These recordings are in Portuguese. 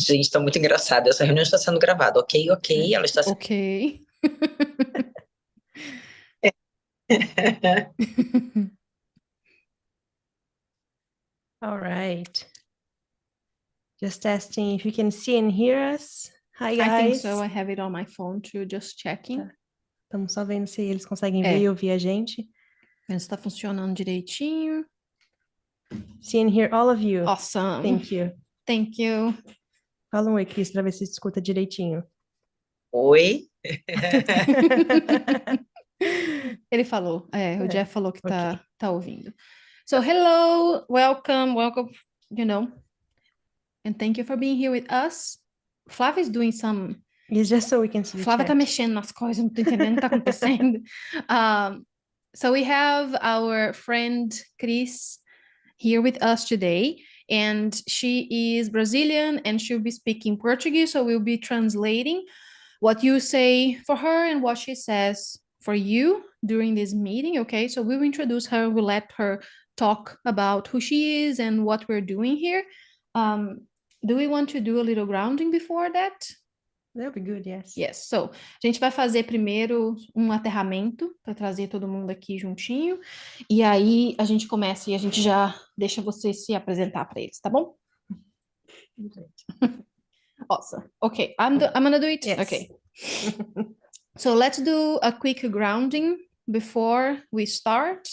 Gente, tá muito engraçado. Essa reunião está sendo gravada. Ok, ok, ela está sendo... Ok. All right. Just testing if you can see and hear us. Hi, I think guys. so. I have it on my phone too, just checking. Tá. Estamos só vendo se eles conseguem ver e ouvir a gente. Vendo se tá funcionando direitinho. See and hear all of you. Awesome. Thank you. Thank you. Fala um oi, Cris, para ver se escuta direitinho. Oi? Ele falou, o Jeff falou que ok. tá ouvindo. So, hello, welcome, and thank you for being here with us. Flavia is doing some... It's just so we can see the Flávia tá chat. mexendo nas coisas, não tô entendendo o que tá acontecendo. So we have our friend Cris here with us today, and she is Brazilian and she'll be speaking Portuguese, so we'll be translating what you say for her and what she says for you during this meeting, okay? So we'll introduce her, we'll let her talk about who she is and what we're doing here. Do we want to do a little grounding before that? That'll be good, yes. Yes, so a gente vai fazer primeiro um aterramento para trazer todo mundo aqui juntinho, e aí a gente começa e a gente já deixa você se apresentar para eles, tá bom? Awesome. Okay, I'm gonna do it. Yes. Okay. So let's do a quick grounding before we start.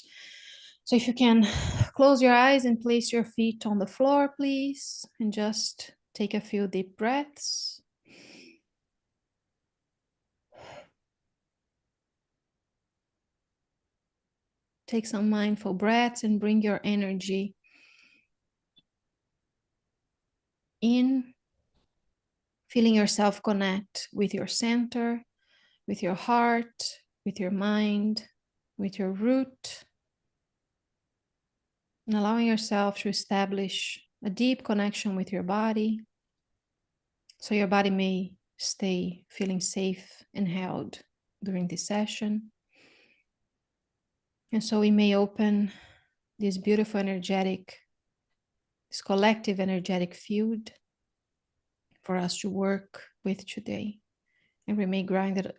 So if you can close your eyes and place your feet on the floor, please, and just take a few deep breaths. Take some mindful breaths and bring your energy in, feeling yourself connect with your center, with your heart, with your mind, with your root, and allowing yourself to establish a deep connection with your body, so your body may stay feeling safe and held during this session. And so we may open this beautiful this collective energetic field for us to work with today, and remain grounded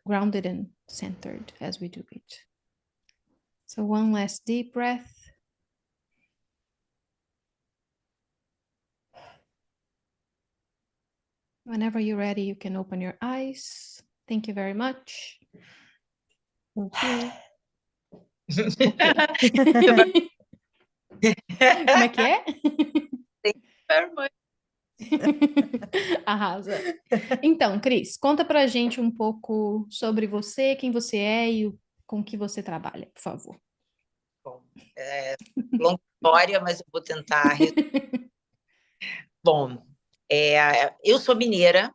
and centered as we do it. So one last deep breath. Whenever you're ready, you can open your eyes. Thank you very much. Thank you. Como é que é? Thank you very much. Arrasa. Então, Cris, conta pra gente um pouco sobre você, quem você é e com que você trabalha, por favor. Bom, longa história, mas eu vou tentar... Bom, eu sou mineira,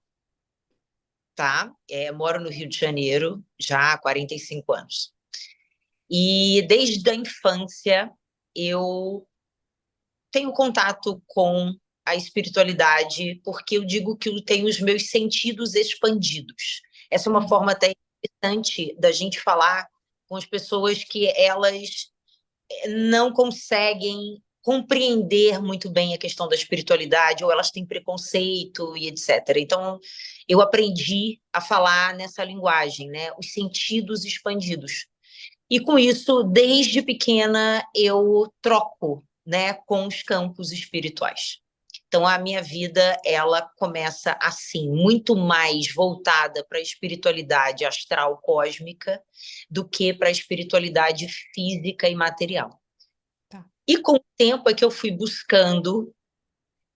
tá? Moro no Rio de Janeiro já há 45 anos. E desde a infância eu tenho contato com a espiritualidade, porque eu digo que eu tenho os meus sentidos expandidos. Essa é uma forma até interessante da gente falar com as pessoas que elas não conseguem compreender muito bem a questão da espiritualidade, ou elas têm preconceito e etc. Então, eu aprendi a falar nessa linguagem, né? Os sentidos expandidos. E com isso, desde pequena, eu troco, né, com os campos espirituais. Então, a minha vida, ela começa assim, muito mais voltada para a espiritualidade astral cósmica do que para a espiritualidade física e material. Tá. E com o tempo é que eu fui buscando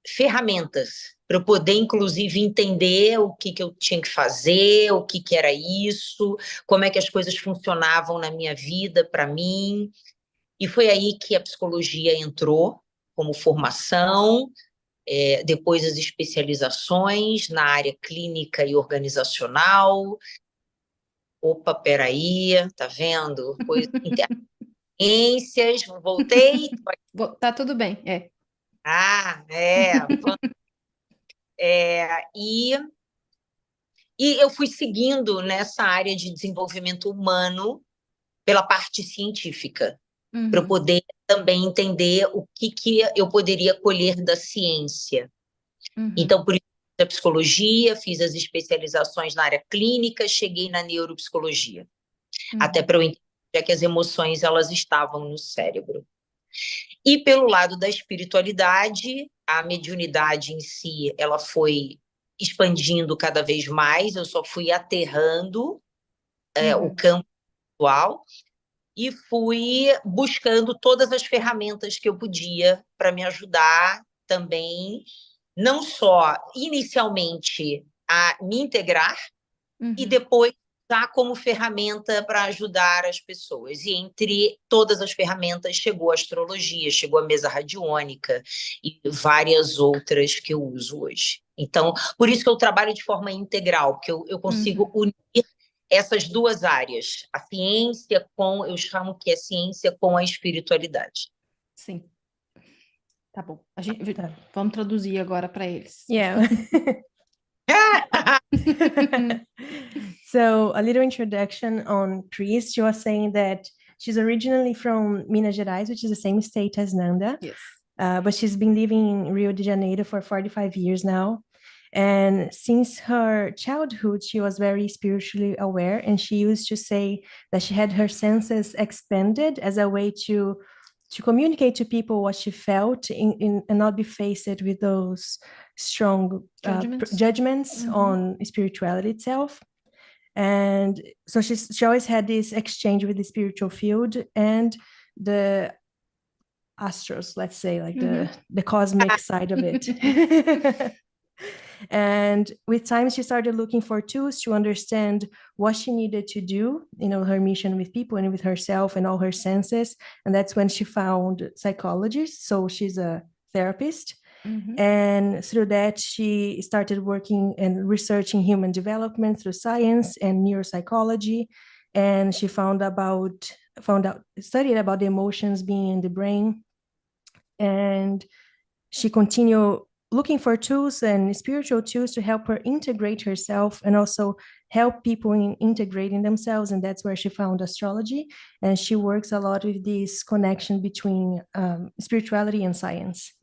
ferramentas para eu poder, inclusive, entender o que eu tinha que fazer, o que era isso, como é que as coisas funcionavam na minha vida, para mim. E foi aí que a psicologia entrou como formação, depois as especializações na área clínica e organizacional. Opa, peraí, tá vendo? Interferências, voltei. Tá tudo bem, E eu fui seguindo nessa área de desenvolvimento humano pela parte científica, para eu poder também entender o que eu poderia colher da ciência. Então, por isso, da psicologia, fiz as especializações na área clínica, cheguei na neuropsicologia, até para eu entender que as emoções elas estavam no cérebro. E pelo lado da espiritualidade, a mediunidade em si, ela foi expandindo cada vez mais, eu só fui aterrando o campo atual e fui buscando todas as ferramentas que eu podia para me ajudar também, não só inicialmente a me integrar, e depois já como ferramenta para ajudar as pessoas. E entre todas as ferramentas chegou a astrologia, chegou a mesa radiônica e várias outras que eu uso hoje. Então, por isso que eu trabalho de forma integral, porque eu consigo unir essas duas áreas, a ciência com, eu chamo que é ciência com a espiritualidade. Sim. Tá bom. Vamos traduzir agora para eles. Yeah. So a little introduction on Cris. She was saying that she's originally from Minas Gerais, which is the same state as Nanda. Yes. But she's been living in Rio de Janeiro for 45 years now. And since her childhood, she was very spiritually aware. And she used to say that she had her senses expanded as a way to communicate to people what she felt and not be faced with those strong judgments on spirituality itself. And so she always had this exchange with the spiritual field and the astros, let's say, like the cosmic side of it. And with time, she started looking for tools to understand what she needed to do, her mission with people and with herself and all her senses. And that's when she found psychology. So she's a therapist. And through that, she started working and researching human development through science and neuropsychology. And she studied about the emotions being in the brain. And she continued looking for tools and spiritual tools to help her integrate herself and also help people in integrating themselves. And that's where she found astrology. And she works a lot with this connection between spirituality and science.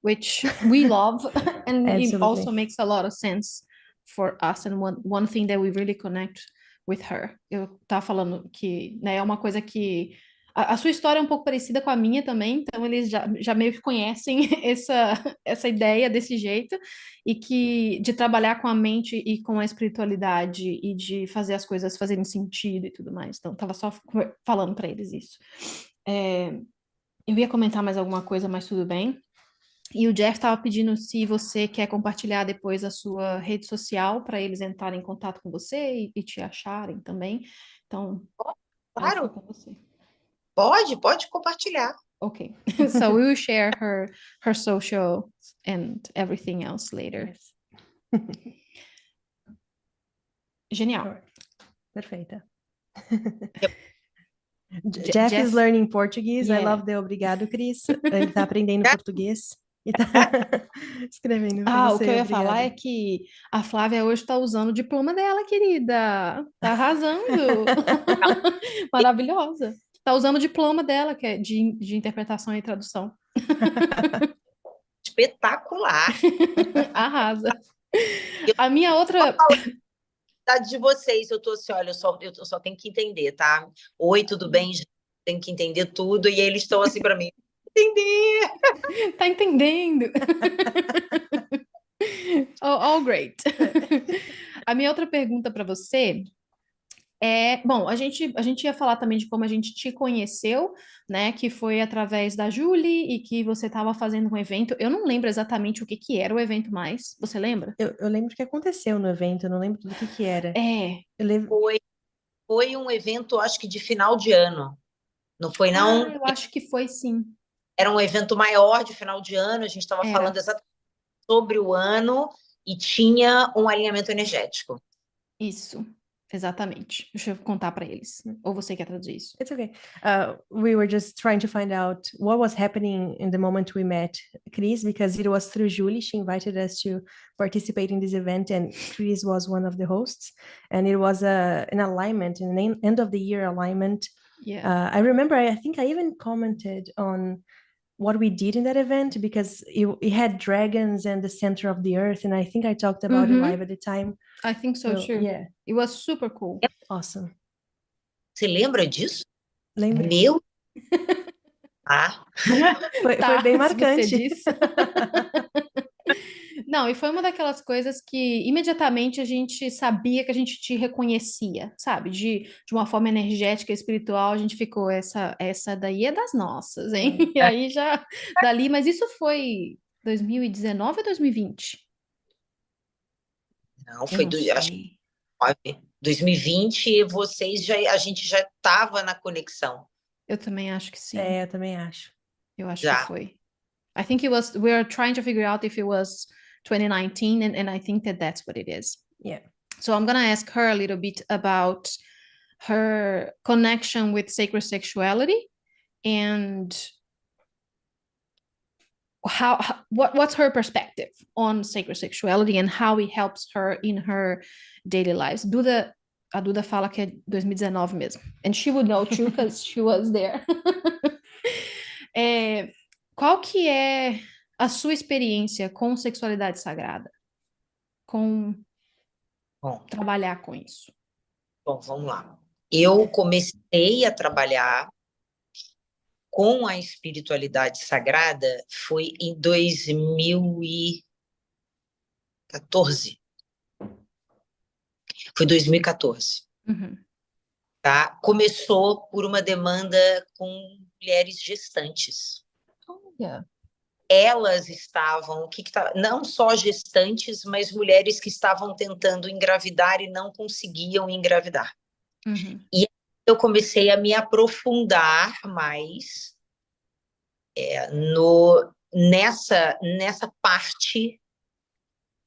Which we love, and it Absolutely. also makes a lot of sense for us. And one thing that we really connect with her. Eu tava falando que, né, é uma coisa que a sua história é um pouco parecida com a minha também, então eles já meio que conhecem essa ideia desse jeito, e que de trabalhar com a mente e com a espiritualidade e de fazer as coisas fazerem sentido e tudo mais. Então, tava só falando para eles isso. Eu ia comentar mais alguma coisa, mas tudo bem. E o Jeff estava pedindo se você quer compartilhar depois a sua rede social para eles entrarem em contato com você e te acharem também. Então, claro. Com você. Pode compartilhar. Okay, so we will share her social and everything else later. Genial. Perfeita. Jeff is learning Portuguese. Yeah. I love the obrigado, Cris. Ele está aprendendo português e está escrevendo para você. O que eu ia falar é que a Flávia hoje está usando o diploma dela, querida. Tá arrasando. Maravilhosa. Tá usando o diploma dela, que é de interpretação e tradução. Espetacular. Arrasa. A minha outra... De vocês, eu tô assim, olha, eu só tenho que entender, tá? Oi, tudo bem? Tenho que entender tudo, e eles estão assim para mim, entender. Tá entendendo? All great. A minha outra pergunta para você bom, a gente ia falar também de como a gente te conheceu, né, que foi através da Julie e que você estava fazendo um evento. Eu não lembro exatamente o que era o evento mais. Você lembra? Eu lembro o que aconteceu no evento, eu não lembro do que era. Eu lembro... Foi um evento, acho que de final de ano. Não foi, não? Eu acho que foi, sim. Era um evento maior de final de ano, a gente estava falando exatamente sobre o ano e tinha um alinhamento energético. Isso. Exatamente. Deixa eu contar para eles. Ou você quer traduzir isso? It's okay. We were just trying to find out what was happening in the moment we met Cris, because it was through Julie. She invited us to participate in this event, and Cris was one of the hosts. And it was an alignment, an end of the year alignment. Yeah. I remember, I think I even commented on what we did in that event, because it had dragons and the center of the earth, and I think I talked about it live at the time. I think so too. Yeah, It was super cool. awesome. Você lembra disso? Lembro. Meu? Ah. Foi bem se marcante. você disse. Não, e foi uma daquelas coisas que imediatamente a gente sabia que a gente te reconhecia, sabe? De uma forma energética, espiritual, a gente ficou, essa daí é das nossas, hein? E aí já, dali, mas isso foi 2019 ou 2020? Não, foi Eu não acho sei. que 2020, a gente já estava na conexão. Eu também acho que sim. É, eu também acho. Eu acho Já. que foi. I think it was, we were trying to figure out if it was 2019, and I think that that's what it is. Yeah. So I'm going to ask her a little bit about her connection with sacred sexuality and what's her perspective on sacred sexuality and how it helps her in her daily lives. A Duda fala que é 2019 mesmo. And she would know too, because she was there. Qual que é a sua experiência com sexualidade sagrada? Com trabalhar com isso? Bom, vamos lá. Eu comecei a trabalhar com a espiritualidade sagrada foi em 2014. Foi 2014. Tá? Começou por uma demanda com mulheres gestantes. Yeah. Elas estavam, não só gestantes, mas mulheres que estavam tentando engravidar e não conseguiam engravidar. E eu comecei a me aprofundar mais nessa parte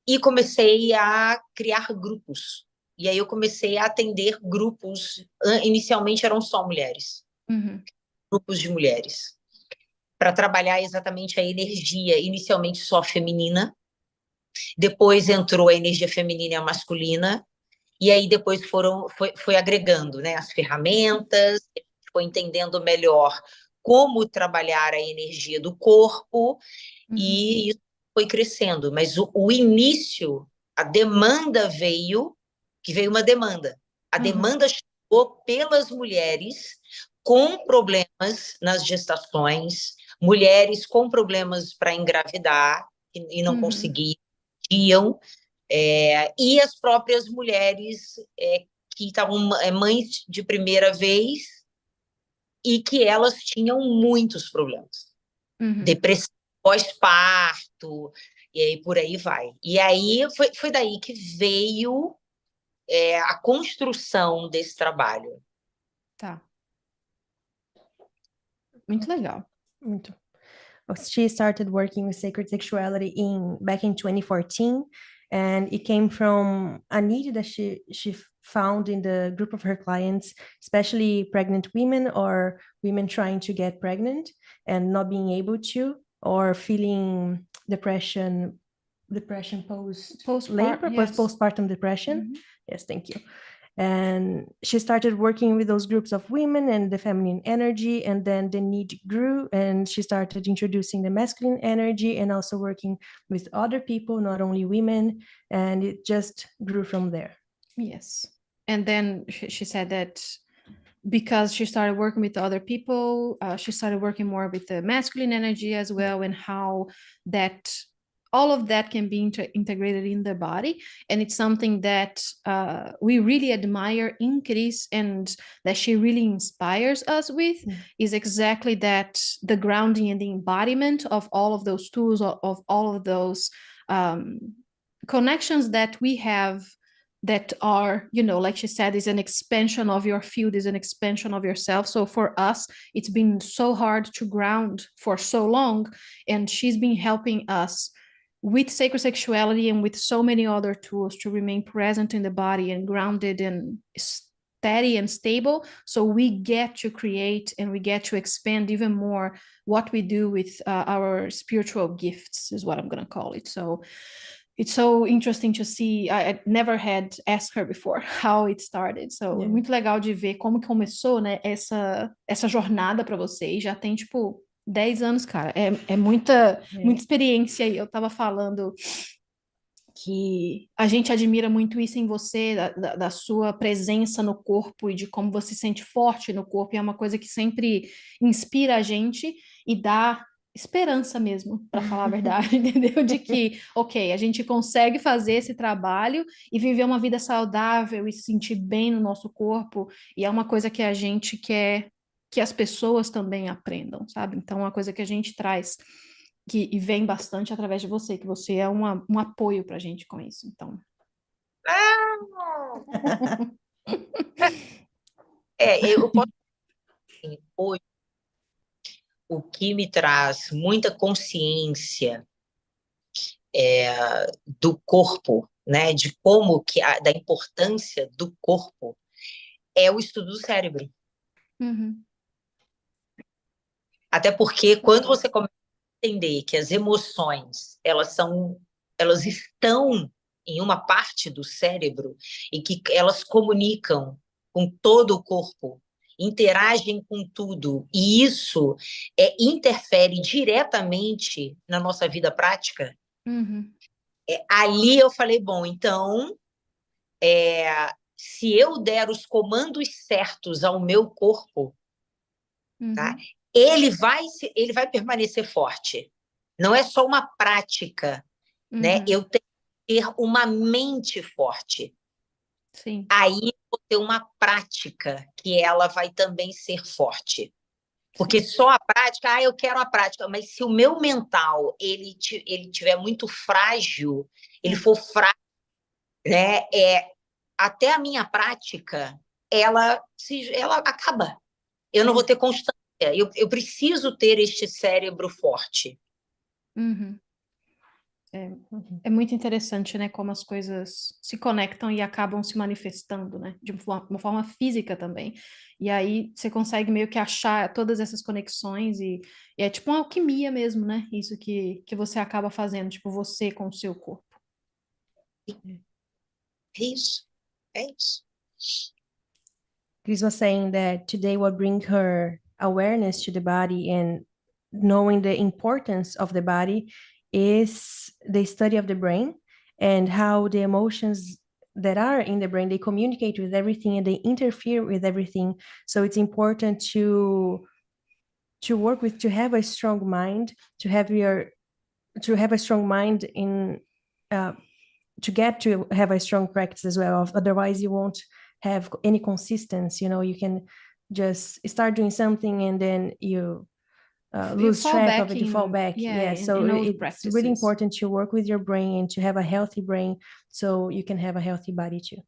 e comecei a criar grupos. E aí eu comecei a atender grupos, inicialmente eram só mulheres, grupos de mulheres, para trabalhar exatamente a energia, inicialmente só feminina, depois entrou a energia feminina e a masculina, e aí depois foi agregando, né, as ferramentas, foi entendendo melhor como trabalhar a energia do corpo, e isso foi crescendo. Mas o início, a demanda veio uma demanda. A demanda chegou pelas mulheres com problemas nas gestações, mulheres com problemas para engravidar e não conseguiam, e as próprias mulheres que estavam mães de primeira vez e que elas tinham muitos problemas. Depressão pós-parto, e aí por aí vai. E aí foi daí que veio a construção desse trabalho. Tá. Muito legal. Muito. She started working with sacred sexuality back in 2014, and it came from a need that she found in the group of her clients, especially pregnant women or women trying to get pregnant and not being able to, or feeling depression postpartum depression. Yes, thank you. And she started working with those groups of women and the feminine energy, and then the need grew, and she started introducing the masculine energy and also working with other people, not only women, and it just grew from there. Yes. And then she said that because she started working with other people, she started working more with the masculine energy as well, and how that all of that can be integrated in the body. And it's something that we really admire in Cris, and that she really inspires us with, is exactly that, the grounding and the embodiment of all of those tools, of all of those connections that we have, that are, like she said, is an expansion of your field, is an expansion of yourself. So for us, it's been so hard to ground for so long, and she's been helping us with sacred sexuality and with so many other tools to remain present in the body and grounded and steady and stable, so we get to create and we get to expand even more what we do with our spiritual gifts, is what I'm going to call it. So it's so interesting to see. I never had asked her before how it started. So muito legal de ver como começou, né, essa jornada para vocês. Já tem, 10 anos, cara, é muita experiência aí. Eu tava falando que a gente admira muito isso em você, da sua presença no corpo e de como você se sente forte no corpo, e é uma coisa que sempre inspira a gente e dá esperança mesmo, para falar a verdade, entendeu? De que, ok, a gente consegue fazer esse trabalho e viver uma vida saudável e se sentir bem no nosso corpo, e é uma coisa que a gente quer que as pessoas também aprendam, sabe? Então, é uma coisa que a gente traz e vem bastante através de você, que você é um apoio pra gente com isso, então. Eu posso dizer, hoje, o que me traz muita consciência do corpo, né, de como da importância do corpo, é o estudo do cérebro. Uhum. Até porque quando você começa a entender que as emoções, elas estão em uma parte do cérebro e que elas comunicam com todo o corpo, interagem com tudo, e isso interfere diretamente na nossa vida prática. Uhum. Ali eu falei, bom, então, se eu der os comandos certos ao meu corpo, tá? Uhum. Ele vai permanecer forte. Não é só uma prática, né? Uhum. Eu tenho que ter uma mente forte. Sim. Aí eu vou ter uma prática que ela vai também ser forte. Porque só a prática, eu quero a prática, mas se o meu mental ele tiver muito frágil, ele for frágil, né? Até a minha prática, ela acaba. Eu não vou ter constância. Eu preciso ter este cérebro forte. Uhum. É muito interessante, né, como as coisas se conectam e acabam se manifestando, né, de uma forma física também. E aí você consegue meio que achar todas essas conexões e é tipo uma alquimia mesmo, né, isso que você acaba fazendo, tipo você com o seu corpo. É isso. É isso. Cris was saying that today what bring her awareness to the body and knowing the importance of the body is the study of the brain and how the emotions that are in the brain, they communicate with everything and they interfere with everything. So it's important to work with, to have a strong mind, to have a strong mind in to get to have a strong practice as well. Otherwise, you won't have any consistency. You can just start doing something and then you lose track of it, you fall back. Yeah, so it's really important to work with your brain and to have a healthy brain so you can have a healthy body too.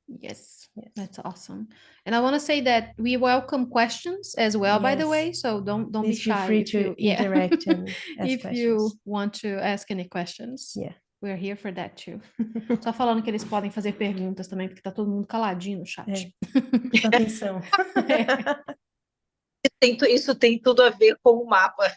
Yes, that's awesome. And I want to say that we welcome questions as well, by the way. So don't be shy. Feel free to interact and ask if questions. you want to ask any questions. Yeah. We're here for that too. Só falando que eles podem fazer perguntas também, porque tá todo mundo caladinho no chat. Presta atenção. Isso tem tudo a ver com o mapa.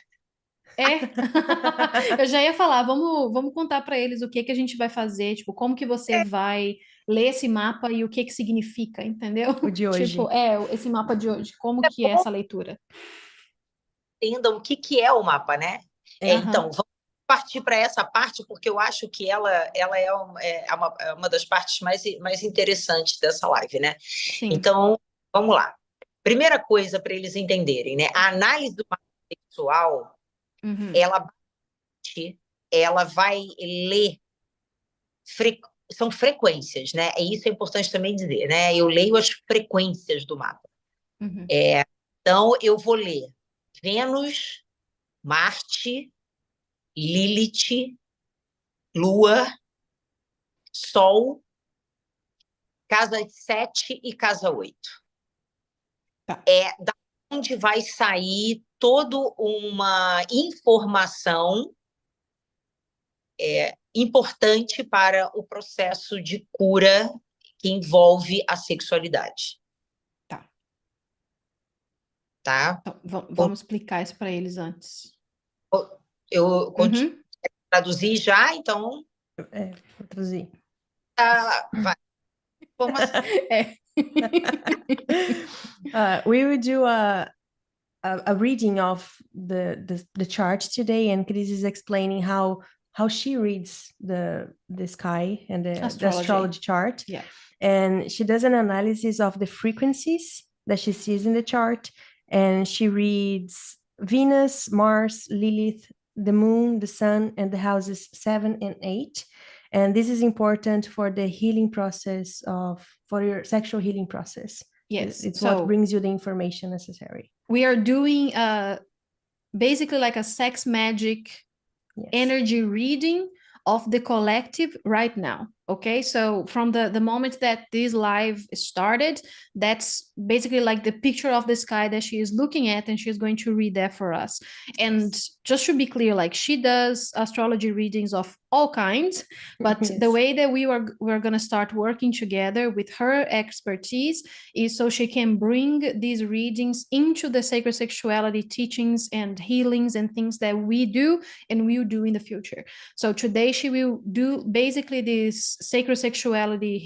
Eu já ia falar, vamos contar para eles o que que a gente vai fazer, tipo, como que você vai ler esse mapa e o que significa, entendeu? O de hoje. Tipo, esse mapa de hoje, como que é essa leitura? Entendam o que é o mapa, né? Então, vamos partir para essa parte, porque eu acho que ela é uma das partes mais interessantes dessa live, né? Sim. Então, vamos lá. Primeira coisa para eles entenderem, né? A análise do mapa sexual, ela vai ler são frequências, né? E isso é importante também dizer, né? Eu leio as frequências do mapa. Então, eu vou ler Vênus, Marte, Lilith, Lua, Sol, casa 7 e casa 8. Tá. Da onde vai sair toda uma informação importante para o processo de cura que envolve a sexualidade. Tá? Então, vamos explicar isso para eles antes. Eu traduzir já, então... Vou traduzir. Vai. Como assim? We will do a a reading of the chart today, and Cris is explaining how she reads the sky and the astrology chart. Yeah. And she does an analysis of the frequencies that she sees in the chart, and she reads Venus, Mars, Lilith, the moon, the sun, and the houses 7 and 8. And this is important for the healing process for your sexual healing process. Yes. It's what brings you the information necessary. We are doing basically like a sex magic energy reading of the collective right now. Okay, so from the moment that this live started, that's basically like the picture of the sky that she is looking at, and she's going to read that for us. And just to be clear, like, she does astrology readings of all kinds, but the way that we're going to start working together with her expertise is so she can bring these readings into the sacred sexuality teachings and healings and things that we do and will do in the future. So today she will do basically this sacred sexuality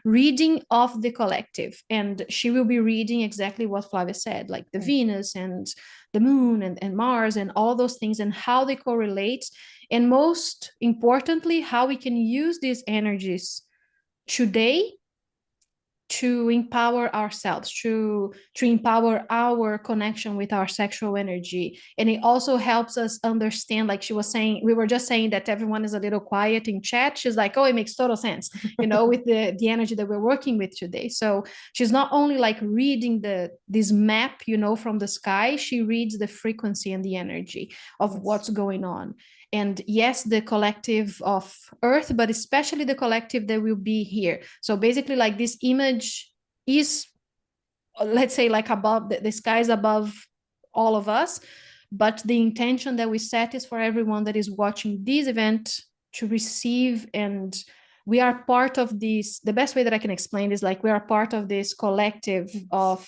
reading of the collective, and she will be reading exactly what Flavia said, like the Venus and the moon and Mars and all those things, and how they correlate, and most importantly, how we can use these energies today to empower ourselves, to empower our connection with our sexual energy. And it also helps us understand, like she was saying, we were just saying that everyone is a little quiet in chat. She's like, oh, it makes total sense, with the energy that we're working with today. So she's not only like reading this map, from the sky, she reads the frequency and the energy of what's going on. And yes, the collective of Earth, but especially the collective that will be here. So basically, like, this image is, let's say, like above, the sky is above all of us, but the intention that we set is for everyone that is watching this event to receive, and we are part of this. The best way that I can explain is like we are part of this collective of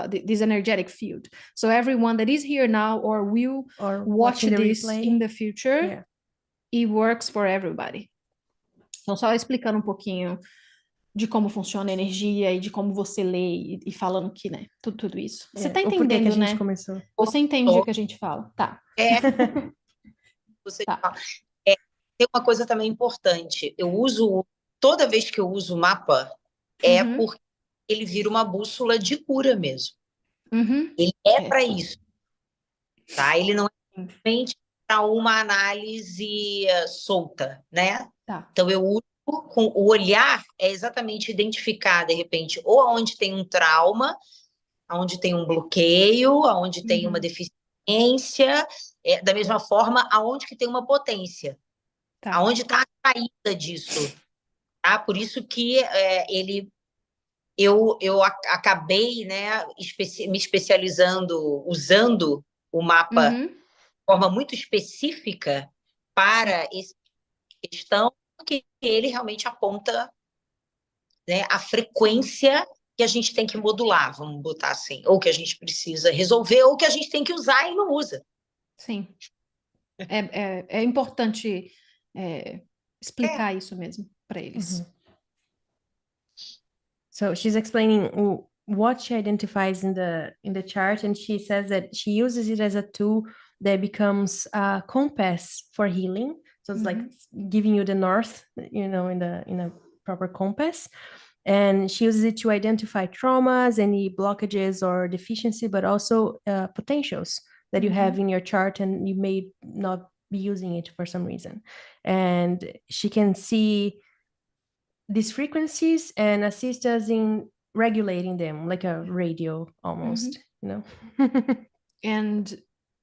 this energetic field. So everyone that is here now or will watch this in the future, it works for everybody. Então, só explicando um pouquinho de como funciona a energia e de como você lê e falando que, né, tudo isso. Você tá entendendo, que a gente né? Começou. Você entende o que a gente fala? Tá. Tem uma coisa também importante. Toda vez que eu uso o mapa, porque ele vira uma bússola de cura mesmo. Ele para isso. Tá? Ele não é simplesmente para uma análise solta, né? Tá. Então, eu uso com o olhar, é exatamente identificar, de repente, ou onde tem um trauma, onde tem um bloqueio, onde tem uma deficiência, da mesma forma, aonde que tem uma potência. Tá. Aonde está a saída disso. Tá? Por isso que eu acabei, né, me especializando, usando o mapa de forma muito específica para essa questão, porque ele realmente aponta, né, a frequência que a gente tem que modular, vamos botar assim, ou que a gente precisa resolver, ou que a gente tem que usar e não usa. Sim. É importante explicar isso mesmo para eles. So she's explaining what she identifies in the chart, and she says that she uses it as a tool that becomes a compass for healing. So it's like giving you the north, in a proper compass. And she uses it to identify traumas, any blockages or deficiency, but also potentials that you have in your chart, and you may not be using it for some reason. And she can see these frequencies and assist us in regulating them, like a radio almost, And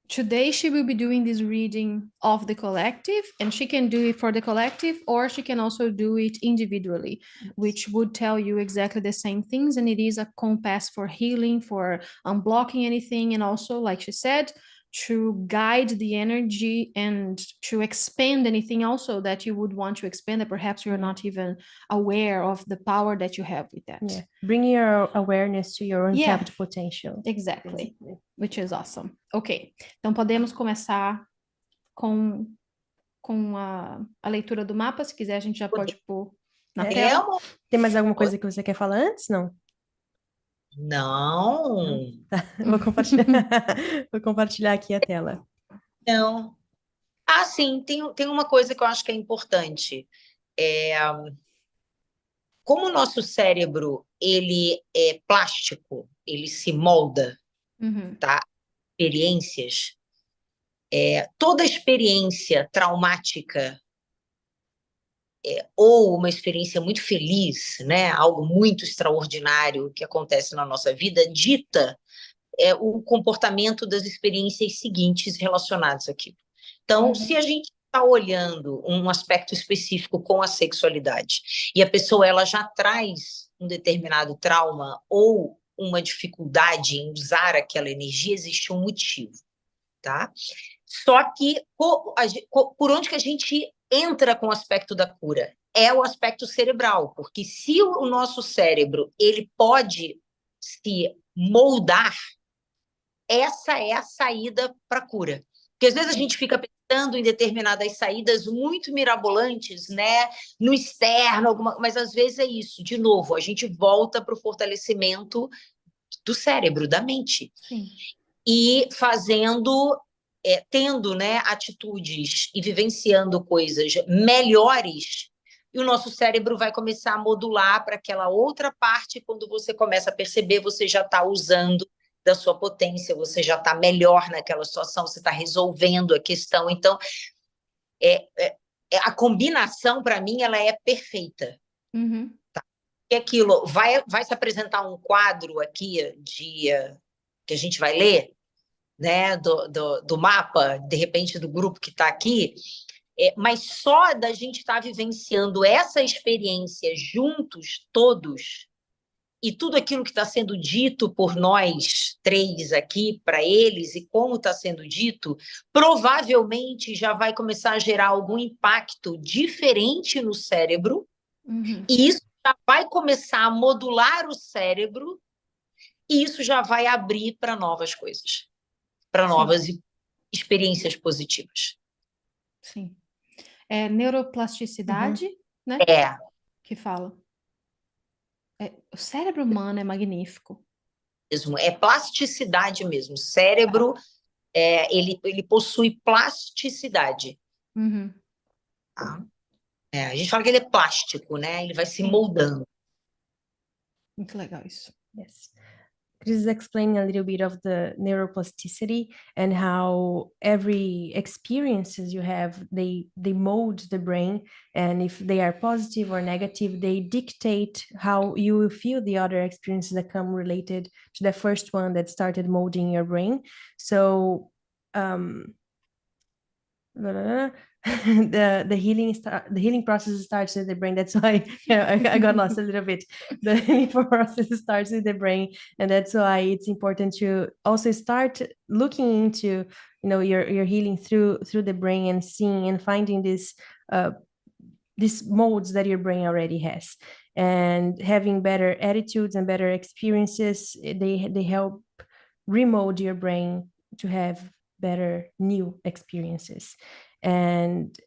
today she will be doing this reading of the collective, and she can do it for the collective, or she can also do it individually, which would tell you exactly the same things. And it is a compass for healing, for unblocking anything, and also, like she said, to guide the energy and to expand anything also that you would want to expand, that perhaps you're not even aware of the power that you have with that. Yeah. Bring your awareness to your untapped potential. Exactly. Which is awesome. Ok. Então podemos começar com a leitura do mapa. Se quiser, a gente já pode pôr na tela. Tem mais alguma coisa que você quer falar antes? Não? Não, Tá, vou compartilhar, vou compartilhar aqui a tela. não. Ah, sim, tem uma coisa que eu acho que é importante. Como o nosso cérebro, ele é plástico, ele se molda, Uhum. tá? Experiências. Toda experiência traumática ou uma experiência muito feliz, né? Algo muito extraordinário que acontece na nossa vida, dita o comportamento das experiências seguintes relacionadas aqui. Então, se a gente está olhando um aspecto específico com a sexualidade e a pessoa ela já traz um determinado trauma ou uma dificuldade em usar aquela energia, existe um motivo, tá? Só que por onde que a gente entra com o aspecto da cura? É o aspecto cerebral, porque se o nosso cérebro ele pode se moldar, essa é a saída para a cura. Porque às vezes a gente fica pensando em determinadas saídas muito mirabolantes, né, no externo, mas às vezes é isso. De novo, a gente volta para o fortalecimento do cérebro, da mente. Sim. E tendo, né, atitudes e vivenciando coisas melhores, e o nosso cérebro vai começar a modular para aquela outra parte. Quando você começa a perceber, você já está usando da sua potência, você já está melhor naquela situação, você está resolvendo a questão. Então, a combinação, para mim, ela é perfeita. Uhum. E aquilo, vai se apresentar um quadro aqui que a gente vai ler, né, do mapa, de repente, do grupo que está aqui, mas só da gente estar vivenciando essa experiência juntos, todos, e tudo aquilo que está sendo dito por nós três aqui para eles e como está sendo dito, provavelmente já vai começar a gerar algum impacto diferente no cérebro, e isso já vai começar a modular o cérebro, e isso já vai abrir para novas coisas, para novas experiências positivas. Sim. É neuroplasticidade, né? Que fala. O cérebro humano é magnífico. É plasticidade mesmo. O cérebro, ele possui plasticidade. Uhum. Tá? A gente fala que ele é plástico, né? Ele vai se moldando. Muito legal isso. Yes. Cris is explaining a little bit of the neuroplasticity and how every experiences you have, they mold the brain, and if they are positive or negative, they dictate how you will feel the other experiences that come related to the first one that started molding your brain. So the healing process starts with the brain. That's why I got lost a little bit. The healing process starts with the brain, and that's why it's important to also start looking into your healing through the brain and seeing and finding these molds that your brain already has, and having better attitudes and better experiences. They help remold your brain to have better new experiences. And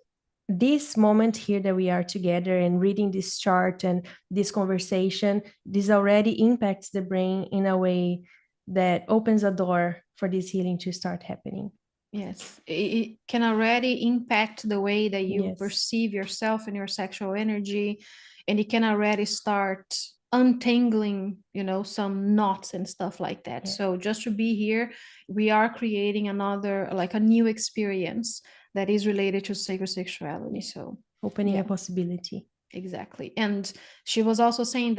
this moment here that we are together and reading this chart and this conversation, this already impacts the brain in a way that opens a door for this healing to start happening. Yes, it can already impact the way that you Yes. perceive yourself and your sexual energy, and it can already start untangling, some knots and stuff like that. Yeah. So just to be here, we are creating another, like a new experience that is related to sacred sexuality. So opening a possibility. Exactly. And she was also saying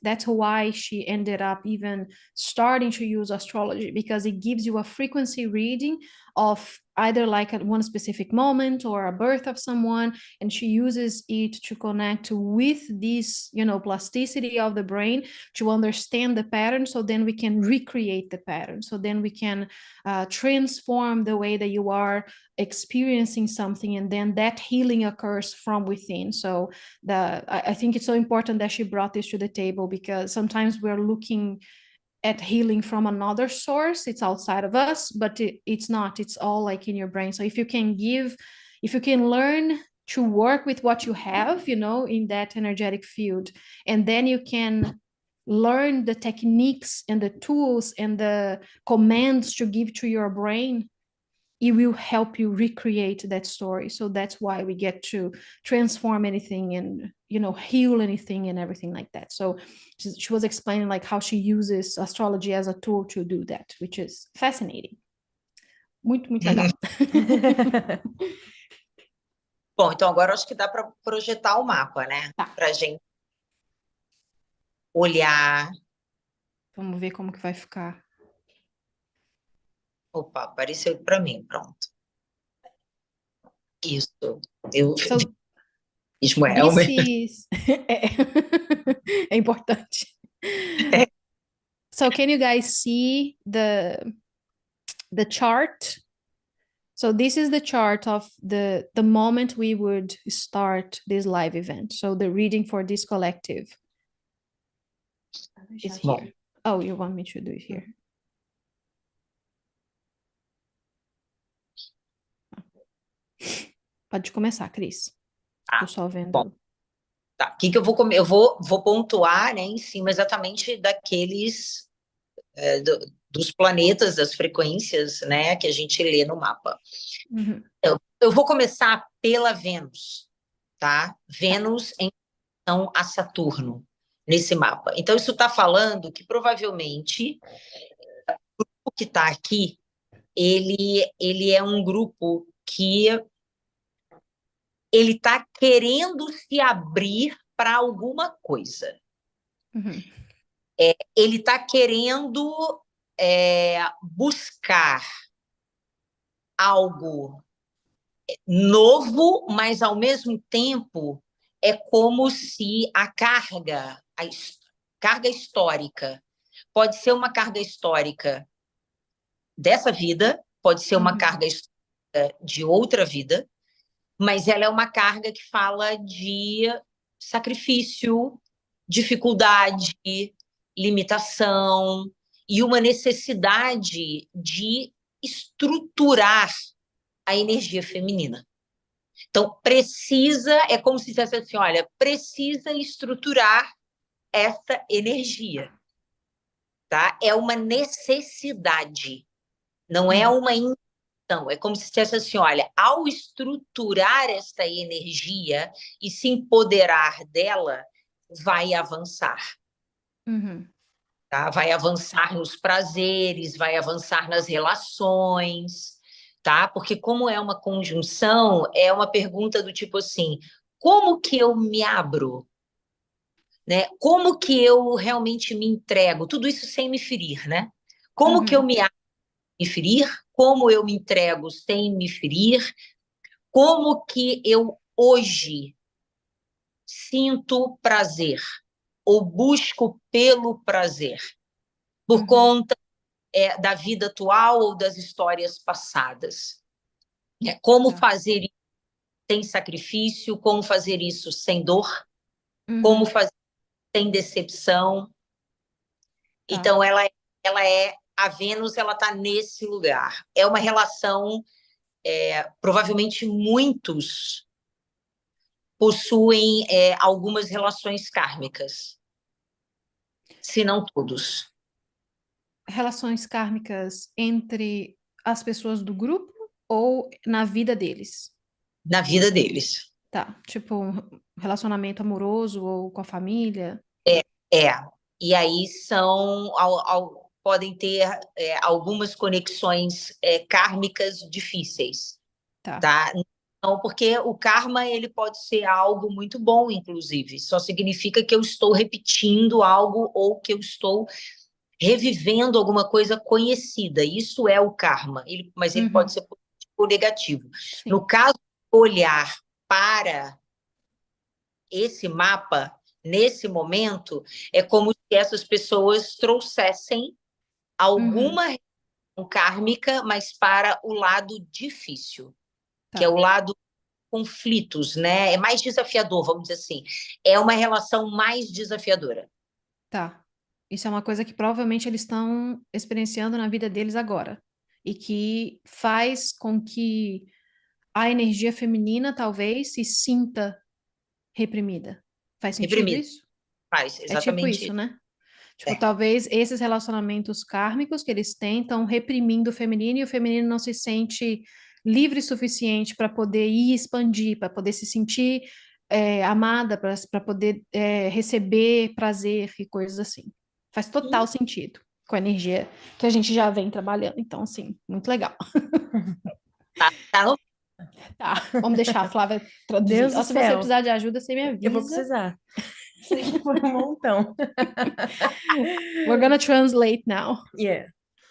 that's why she ended up even starting to use astrology, because it gives you a frequency reading of either like at one specific moment or a birth of someone, and she uses it to connect with this plasticity of the brain to understand the pattern, so then we can recreate the pattern, so then we can transform the way that you are experiencing something, and then that healing occurs from within. So I think it's so important that she brought this to the table, because sometimes we're looking at healing from another source. It's outside of us, but it's not. It's all like in your brain. So if you can learn to work with what you have, in that energetic field, and then you can learn the techniques and the tools and the commands to give to your brain, it will help you recreate that story. So that's why we get to transform anything and, you know, heal anything and everything like that. So she was explaining like how she uses astrology as a tool to do that, which is fascinating. Muito, muito legal. Bom, então agora acho que dá para projetar o mapa, né? Tá. Para a gente olhar. Vamos ver como que vai ficar. Opa, apareceu para mim, pronto. Isso. Eu So, é o this mesmo. is... é importante. So can you guys see the chart? So this is the chart of the moment we would start this live event. So the reading for this collective is here. Oh, you want me to do it here? Pode começar, Cris. Tô só vendo. Bom. Tá, o que eu vou comer? Eu vou pontuar, né, em cima exatamente daqueles dos planetas, das frequências, né, que a gente lê no mapa. Uhum. Eu vou começar pela Vênus, tá? Vênus em relação a Saturno nesse mapa. Então isso está falando que provavelmente o grupo que está aqui ele é um grupo que ele está querendo se abrir para alguma coisa. Uhum. Ele está querendo buscar algo novo, mas ao mesmo tempo é como se a carga histórica, pode ser uma carga histórica dessa vida, pode ser uma carga histórica de outra vida, mas ela é uma carga que fala de sacrifício, dificuldade, limitação e uma necessidade de estruturar a energia feminina. Então, é como se dissesse assim, olha, precisa estruturar essa energia, tá? É uma necessidade, não é uma intenção. É como se dissesse assim, olha, ao estruturar esta energia e se empoderar dela, vai avançar. Uhum. Tá? Vai avançar nos prazeres, vai avançar nas relações, tá? Porque como é uma conjunção, é uma pergunta do tipo assim, como que eu me abro? Né? Como que eu realmente me entrego? Tudo isso sem me ferir, né? Como que eu me abro sem me ferir? Como eu me entrego sem me ferir? Como que eu hoje sinto prazer ou busco pelo prazer? Por conta da vida atual ou das histórias passadas. Como fazer isso sem sacrifício, como fazer isso sem dor, como fazer sem decepção. Então, a Vênus está nesse lugar. É uma relação, provavelmente muitos possuem algumas relações kármicas, se não todos. Relações kármicas entre as pessoas do grupo ou na vida deles? Na vida deles. Tá, tipo um relacionamento amoroso ou com a família? E aí podem ter algumas conexões kármicas difíceis, tá? Não, porque o karma ele pode ser algo muito bom, inclusive. Só significa que eu estou repetindo algo ou que eu estou revivendo alguma coisa conhecida. Isso é o karma, mas ele pode ser positivo ou negativo. Sim. No caso, olhar para esse mapa, nesse momento, é como se essas pessoas trouxessem alguma relação kármica, mas para o lado difícil, que é o lado conflitos, né? É mais desafiador, vamos dizer assim. É uma relação mais desafiadora. Tá. Isso é uma coisa que provavelmente eles estão experienciando na vida deles agora. E que faz com que a energia feminina talvez se sinta reprimida. Faz sentido Reprimida. isso? Faz, É tipo exatamente isso, né? Tipo, talvez esses relacionamentos kármicos que eles têm estão reprimindo o feminino e o feminino não se sente livre o suficiente para poder ir expandir, para poder se sentir amada, para poder receber prazer e coisas assim. Faz total sentido com a energia que a gente já vem trabalhando. Então, assim, muito legal. Tá. Tá, vamos deixar a Flávia traduzir. Deus do Se você céu. precisar de ajuda, você me avisa. Eu vou precisar. Isso aqui foi um montão. We're gonna translate now. Yeah.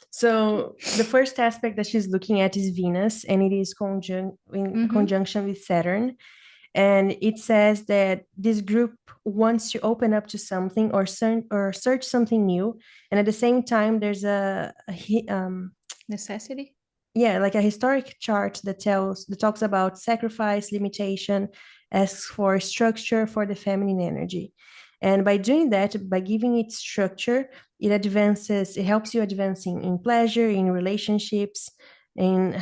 So the first aspect that she's looking at is Venus, and it is in conjunction with Saturn. And it says that this group wants to open up to something or search something new. And at the same time, there's a necessity. Yeah, like a historic chart that talks about sacrifice, limitation, asks for structure for the feminine energy. And by doing that, by giving it structure, it helps you advancing in pleasure, in relationships, and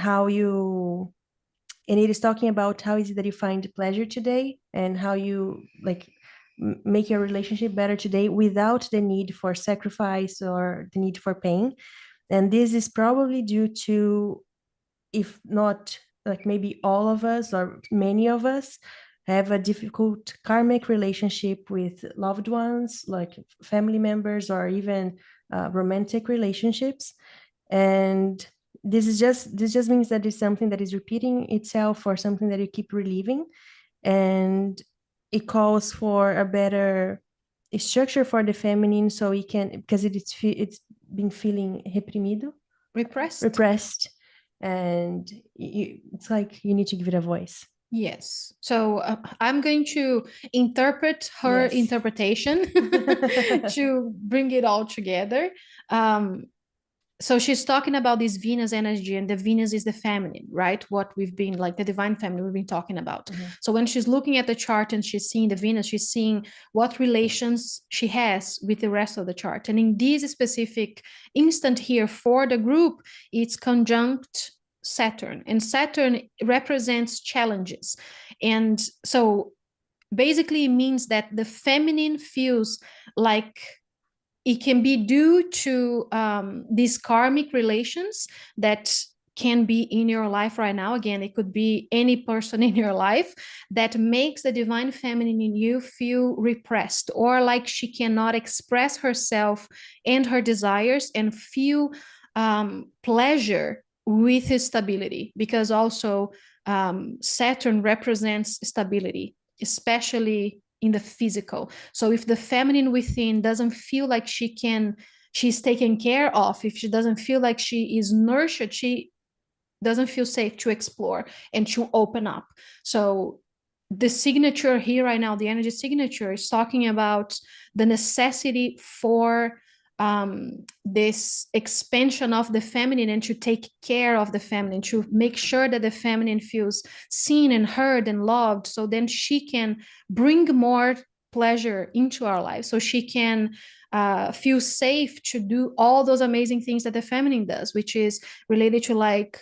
and it is talking about how is it that you find pleasure today and how you make your relationship better today without the need for sacrifice or the need for pain. And this is probably due to, if not like maybe all of us or many of us, have a difficult karmic relationship with loved ones, like family members or even romantic relationships. And this just means that it's something that is repeating itself or something that you keep reliving. And it calls for a better structure for the feminine, so we can, because it's been feeling repressed, and it's like you need to give it a voice. Yes. So I'm going to interpret her interpretation to bring it all together. So she's talking about this Venus energy, and the Venus is the feminine, right? What we've been, like the divine feminine we've been talking about. So when she's looking at the chart and she's seeing the Venus, she's seeing what relations she has with the rest of the chart. And in this specific instant here for the group, it's conjunct Saturn, and Saturn represents challenges. And so basically it means that the feminine feels like it can be due to these karmic relations that can be in your life right now. Again, it could be any person in your life that makes the divine feminine in you feel repressed, or like she cannot express herself and her desires and feel pleasure with stability, because also Saturn represents stability, especially in the physical. So if the feminine within doesn't feel like she's taken care of, if she doesn't feel like she is nurtured, she doesn't feel safe to explore and to open up. So the signature here right now, the energy signature, is talking about the necessity for this expansion of the feminine, and to take care of the feminine, to make sure that the feminine feels seen and heard and loved, so then she can bring more pleasure into our lives, so she can feel safe to do all those amazing things that the feminine does, which is related to like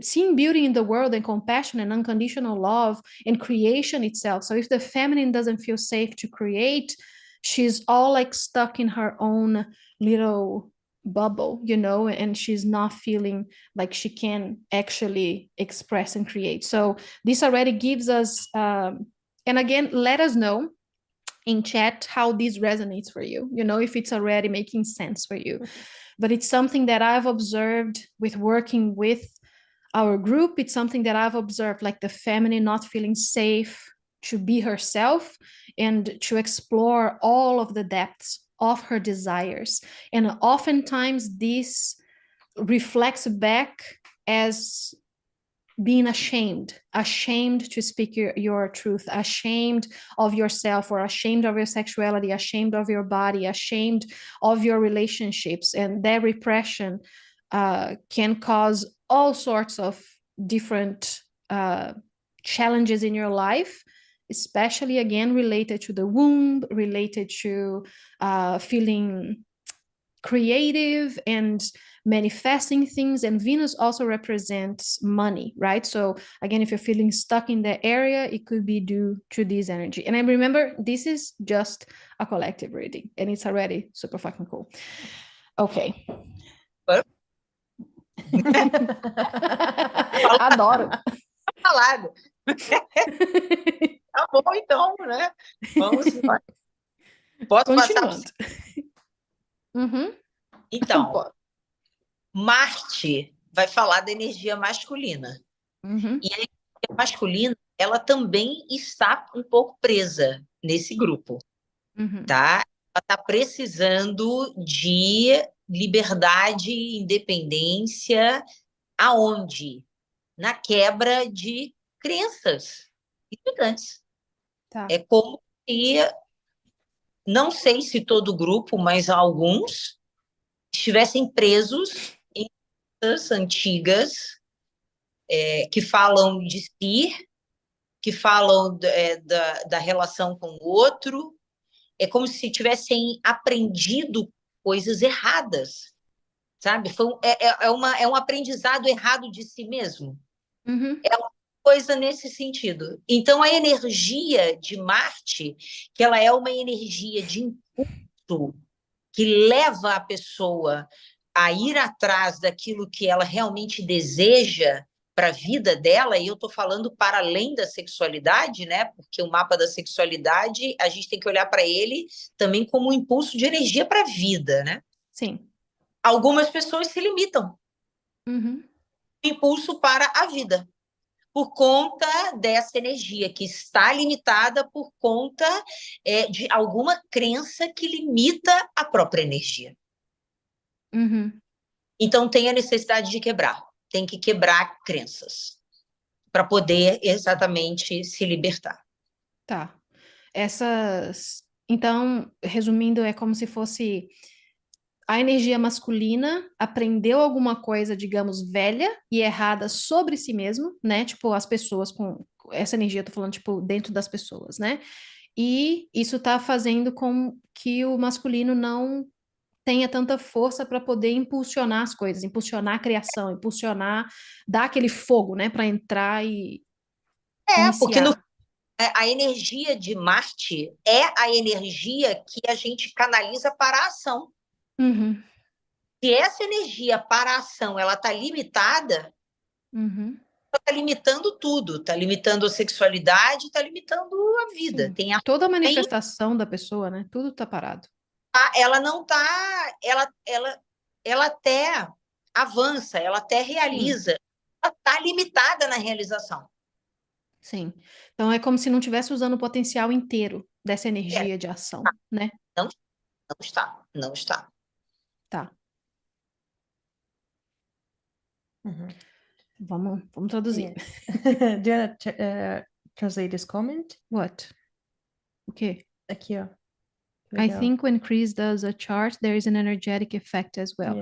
seeing beauty in the world and compassion and unconditional love and creation itself. So if the feminine doesn't feel safe to create, she's all like stuck in her own little bubble, you know, and she's not feeling like she can actually express and create. So this already gives us, and again, let us know in chat how this resonates for you, you know, if it's already making sense for you. But it's something that I've observed with working with our group. It's something that I've observed, like the feminine not feeling safe to be herself and to explore all of the depths of her desires. And oftentimes this reflects back as being ashamed to speak your truth, ashamed of yourself, or ashamed of your sexuality, ashamed of your body, ashamed of your relationships. And that repression can cause all sorts of different challenges in your life, especially again related to the womb, related to feeling creative and manifesting things, and Venus also represents money, right? So again, if you're feeling stuck in that area, it could be due to this energy. And I remember this is just a collective reading, and it's already super fucking cool. Okay. Adoro. Falado. Tá bom, então, né? Vamos embora. Posso Continuando. passar? Então, Marte vai falar da energia masculina. E a energia masculina, ela também está um pouco presa nesse grupo, tá? Ela está precisando de liberdade e independência. Aonde? Na quebra de crenças limitantes. Tá. É como se, não sei se todo o grupo, mas alguns estivessem presos em crenças antigas que falam de si, que falam da relação com o outro. É como se tivessem aprendido coisas erradas, sabe? É um aprendizado errado de si mesmo. É uma coisa nesse sentido. Então, a energia de Marte, que ela é uma energia de impulso, que leva a pessoa a ir atrás daquilo que ela realmente deseja para a vida dela, e eu estou falando para além da sexualidade, né? Porque o mapa da sexualidade, a gente tem que olhar para ele também como um impulso de energia para a vida, né? Sim. Algumas pessoas se limitam. Impulso para a vida, por conta dessa energia que está limitada por conta de alguma crença que limita a própria energia. Então, tem a necessidade de quebrar. Tem que quebrar crenças para poder exatamente se libertar. Tá. Então, resumindo, é como se fosse a energia masculina aprendeu alguma coisa, digamos, velha e errada sobre si mesmo, né? Tipo, as pessoas com essa energia, eu tô falando, tipo, dentro das pessoas, né? E isso tá fazendo com que o masculino não tenha tanta força para poder impulsionar as coisas, impulsionar a criação, impulsionar, dar aquele fogo, né, para entrar e Porque iniciar. a energia de Marte é a energia que a gente canaliza para a ação. Se essa energia para a ação ela está limitada, ela está limitando tudo, está limitando a sexualidade, está limitando a vida. Sim. Tem Toda a manifestação da pessoa, né? Tudo está parado. ela não está, ela até avança, ela até realiza, ela está limitada na realização. Sim. Então é como se não estivesse usando o potencial inteiro dessa energia de ação, né? Não está, não está. Tá. Vamos traduzir. Do you want to translate this comment? What? O quê? Aqui, ó. I think when Cris does a chart, there is an energetic effect as well.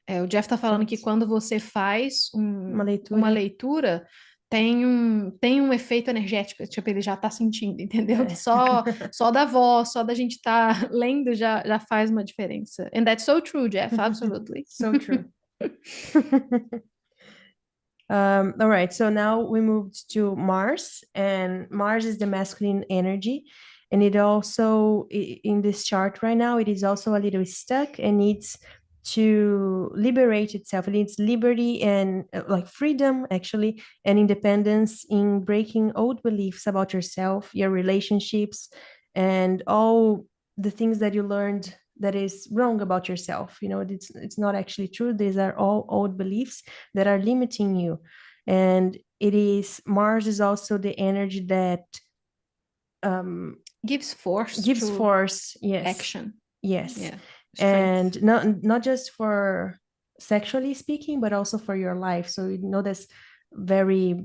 O Jeff tá falando que quando você faz uma leitura tem um efeito energético, tipo, ele já tá sentindo, entendeu? Que só da voz, só da gente tá lendo já faz uma diferença. And that's so true, Jeff, absolutely. So true. All right, so now we moved to Mars, and Mars is the masculine energy. And it also, in this chart right now, it is also a little stuck and needs to liberate itself. It needs liberty and like freedom, actually, and independence in breaking old beliefs about yourself, your relationships, and all the things that you learned that is wrong about yourself. You know, it's not actually true. These are all old beliefs that are limiting you. And Mars is also the energy that gives force yes, action. Yes. Yeah. And not just for sexually speaking, but also for your life. So you know, that's very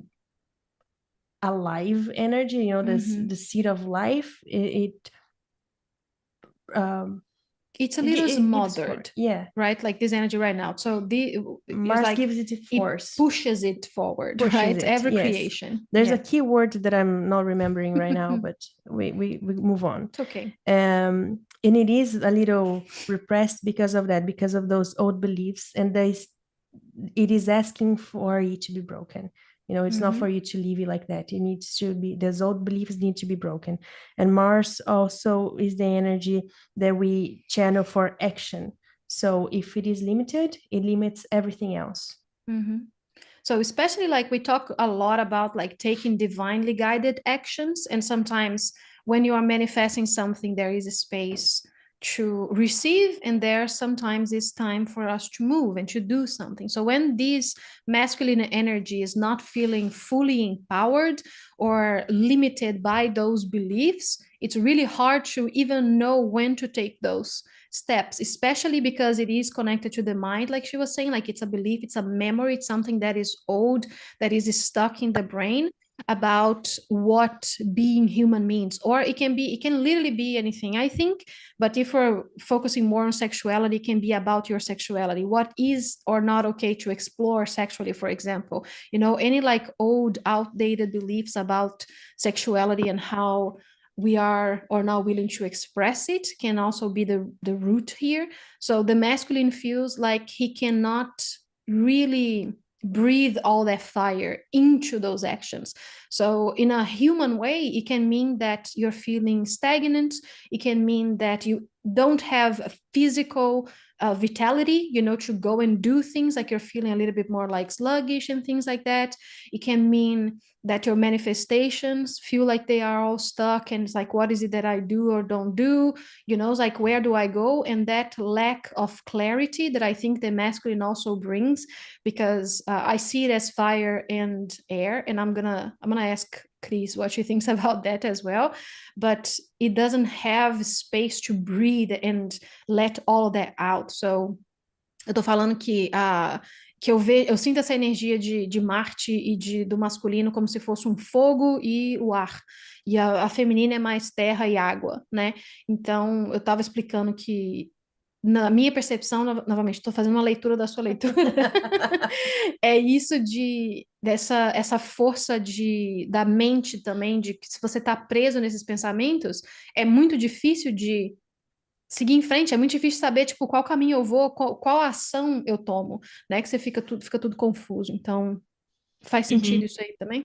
alive energy, you know, this the seed of life. It it's a little It gives smothered, yeah. right? Like this energy right now. So it's Mars like gives it force. it pushes it forward, Pushes right? it, Every yes. creation. There's Yeah. a key word that I'm not remembering right now, but we move on. It's okay. And it is a little repressed because of that, because of those old beliefs, and it is asking for it to be broken. You know, it's not for you to leave it like that. It needs to be, those old beliefs need to be broken. And Mars also is the energy that we channel for action. So if it is limited, it limits everything else. So especially like we talk a lot about like taking divinely guided actions, and sometimes when you are manifesting something, there is a space to receive, and there sometimes it's time for us to move and to do something. So when this masculine energy is not feeling fully empowered or limited by those beliefs, it's really hard to even know when to take those steps, especially because it is connected to the mind, like she was saying, like it's a belief, it's a memory, it's something that is old, that is stuck in the brain about what being human means. Or it can literally be anything, I think. But if we're focusing more on sexuality, it can be about your sexuality, what is or not okay to explore sexually, for example, you know, any like old outdated beliefs about sexuality and how we are or not willing to express it can also be the root here. So the masculine feels like he cannot really breathe all that fire into those actions. So in a human way, it can mean that you're feeling stagnant. It can mean that you don't have a physical vitality, you know, to go and do things, like you're feeling a little bit more like sluggish and things like that. It can mean that your manifestations feel like they are all stuck, and it's like, what is it that I do or don't do? You know, it's like, where do I go? And that lack of clarity that I think the masculine also brings, because I see it as fire and air, and I'm gonna ask Cris what she thinks about that as well. But it doesn't have space to breathe and let all that out. So eu tô falando que eu sinto essa energia de Marte e do masculino como se fosse um fogo e o ar. E a feminina é mais terra e água, né? Então, eu estava explicando que, na minha percepção, novamente, estou fazendo uma leitura da sua leitura, é isso essa força da mente também, de que se você está preso nesses pensamentos, é muito difícil de seguir em frente, é muito difícil saber, tipo, qual caminho eu vou, qual ação eu tomo, né? Que você fica tudo confuso. Então, faz sentido isso aí também?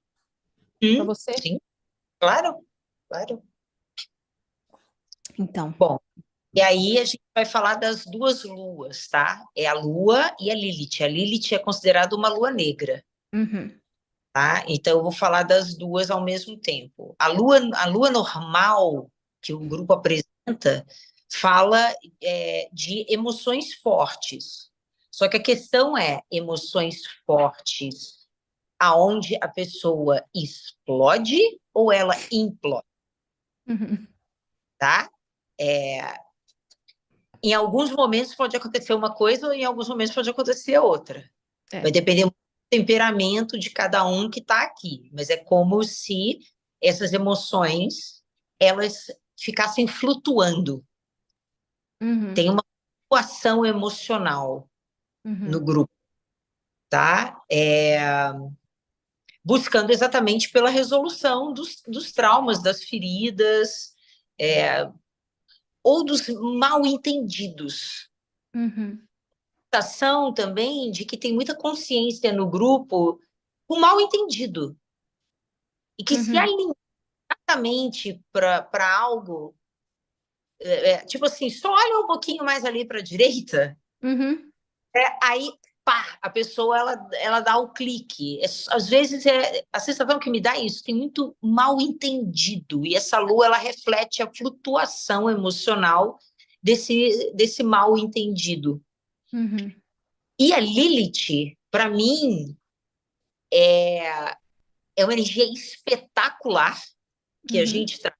Para você? Sim, claro, claro. Então. Bom, e aí a gente vai falar das duas luas, tá? É a lua e a Lilith. A Lilith é considerada uma lua negra, tá? Então eu vou falar das duas ao mesmo tempo. A lua normal que o grupo apresenta fala de emoções fortes. Só que a questão é emoções fortes aonde a pessoa explode ou ela implode, tá? Em alguns momentos pode acontecer uma coisa, ou em alguns momentos pode acontecer outra. Vai depender do temperamento de cada um que está aqui. Mas é como se essas emoções elas ficassem flutuando. Tem uma flutuação emocional no grupo, tá? Buscando exatamente pela resolução dos traumas, das feridas, ou dos mal-entendidos. Sensação também de que tem muita consciência no grupo com mal-entendido. E que se alinha exatamente para algo, tipo assim, só olha um pouquinho mais ali para a direita, aí, pá, a pessoa ela dá o clique. Às vezes, a sensação que me dá é isso, tem muito mal-entendido. E essa lua, ela reflete a flutuação emocional desse mal-entendido. E a Lilith, para mim, é uma energia espetacular que a gente traz,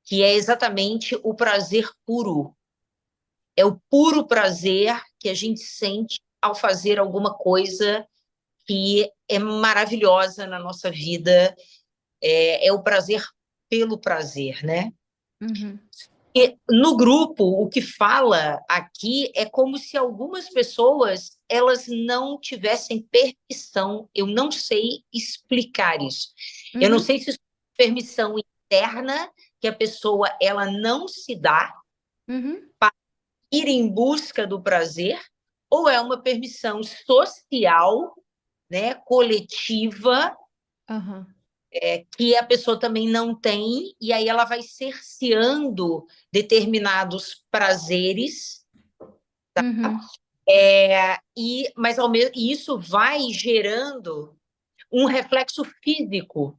que é exatamente o prazer puro. É o puro prazer que a gente sente ao fazer alguma coisa que é maravilhosa na nossa vida. É o prazer pelo prazer, né? E no grupo, o que fala aqui é como se algumas pessoas elas não tivessem permissão. Eu não sei explicar isso. Eu não sei se isso é permissão interna que a pessoa ela não se dá para ir em busca do prazer, ou é uma permissão social, né, coletiva, que a pessoa também não tem, e aí ela vai cerceando determinados prazeres, mas isso vai gerando um reflexo físico,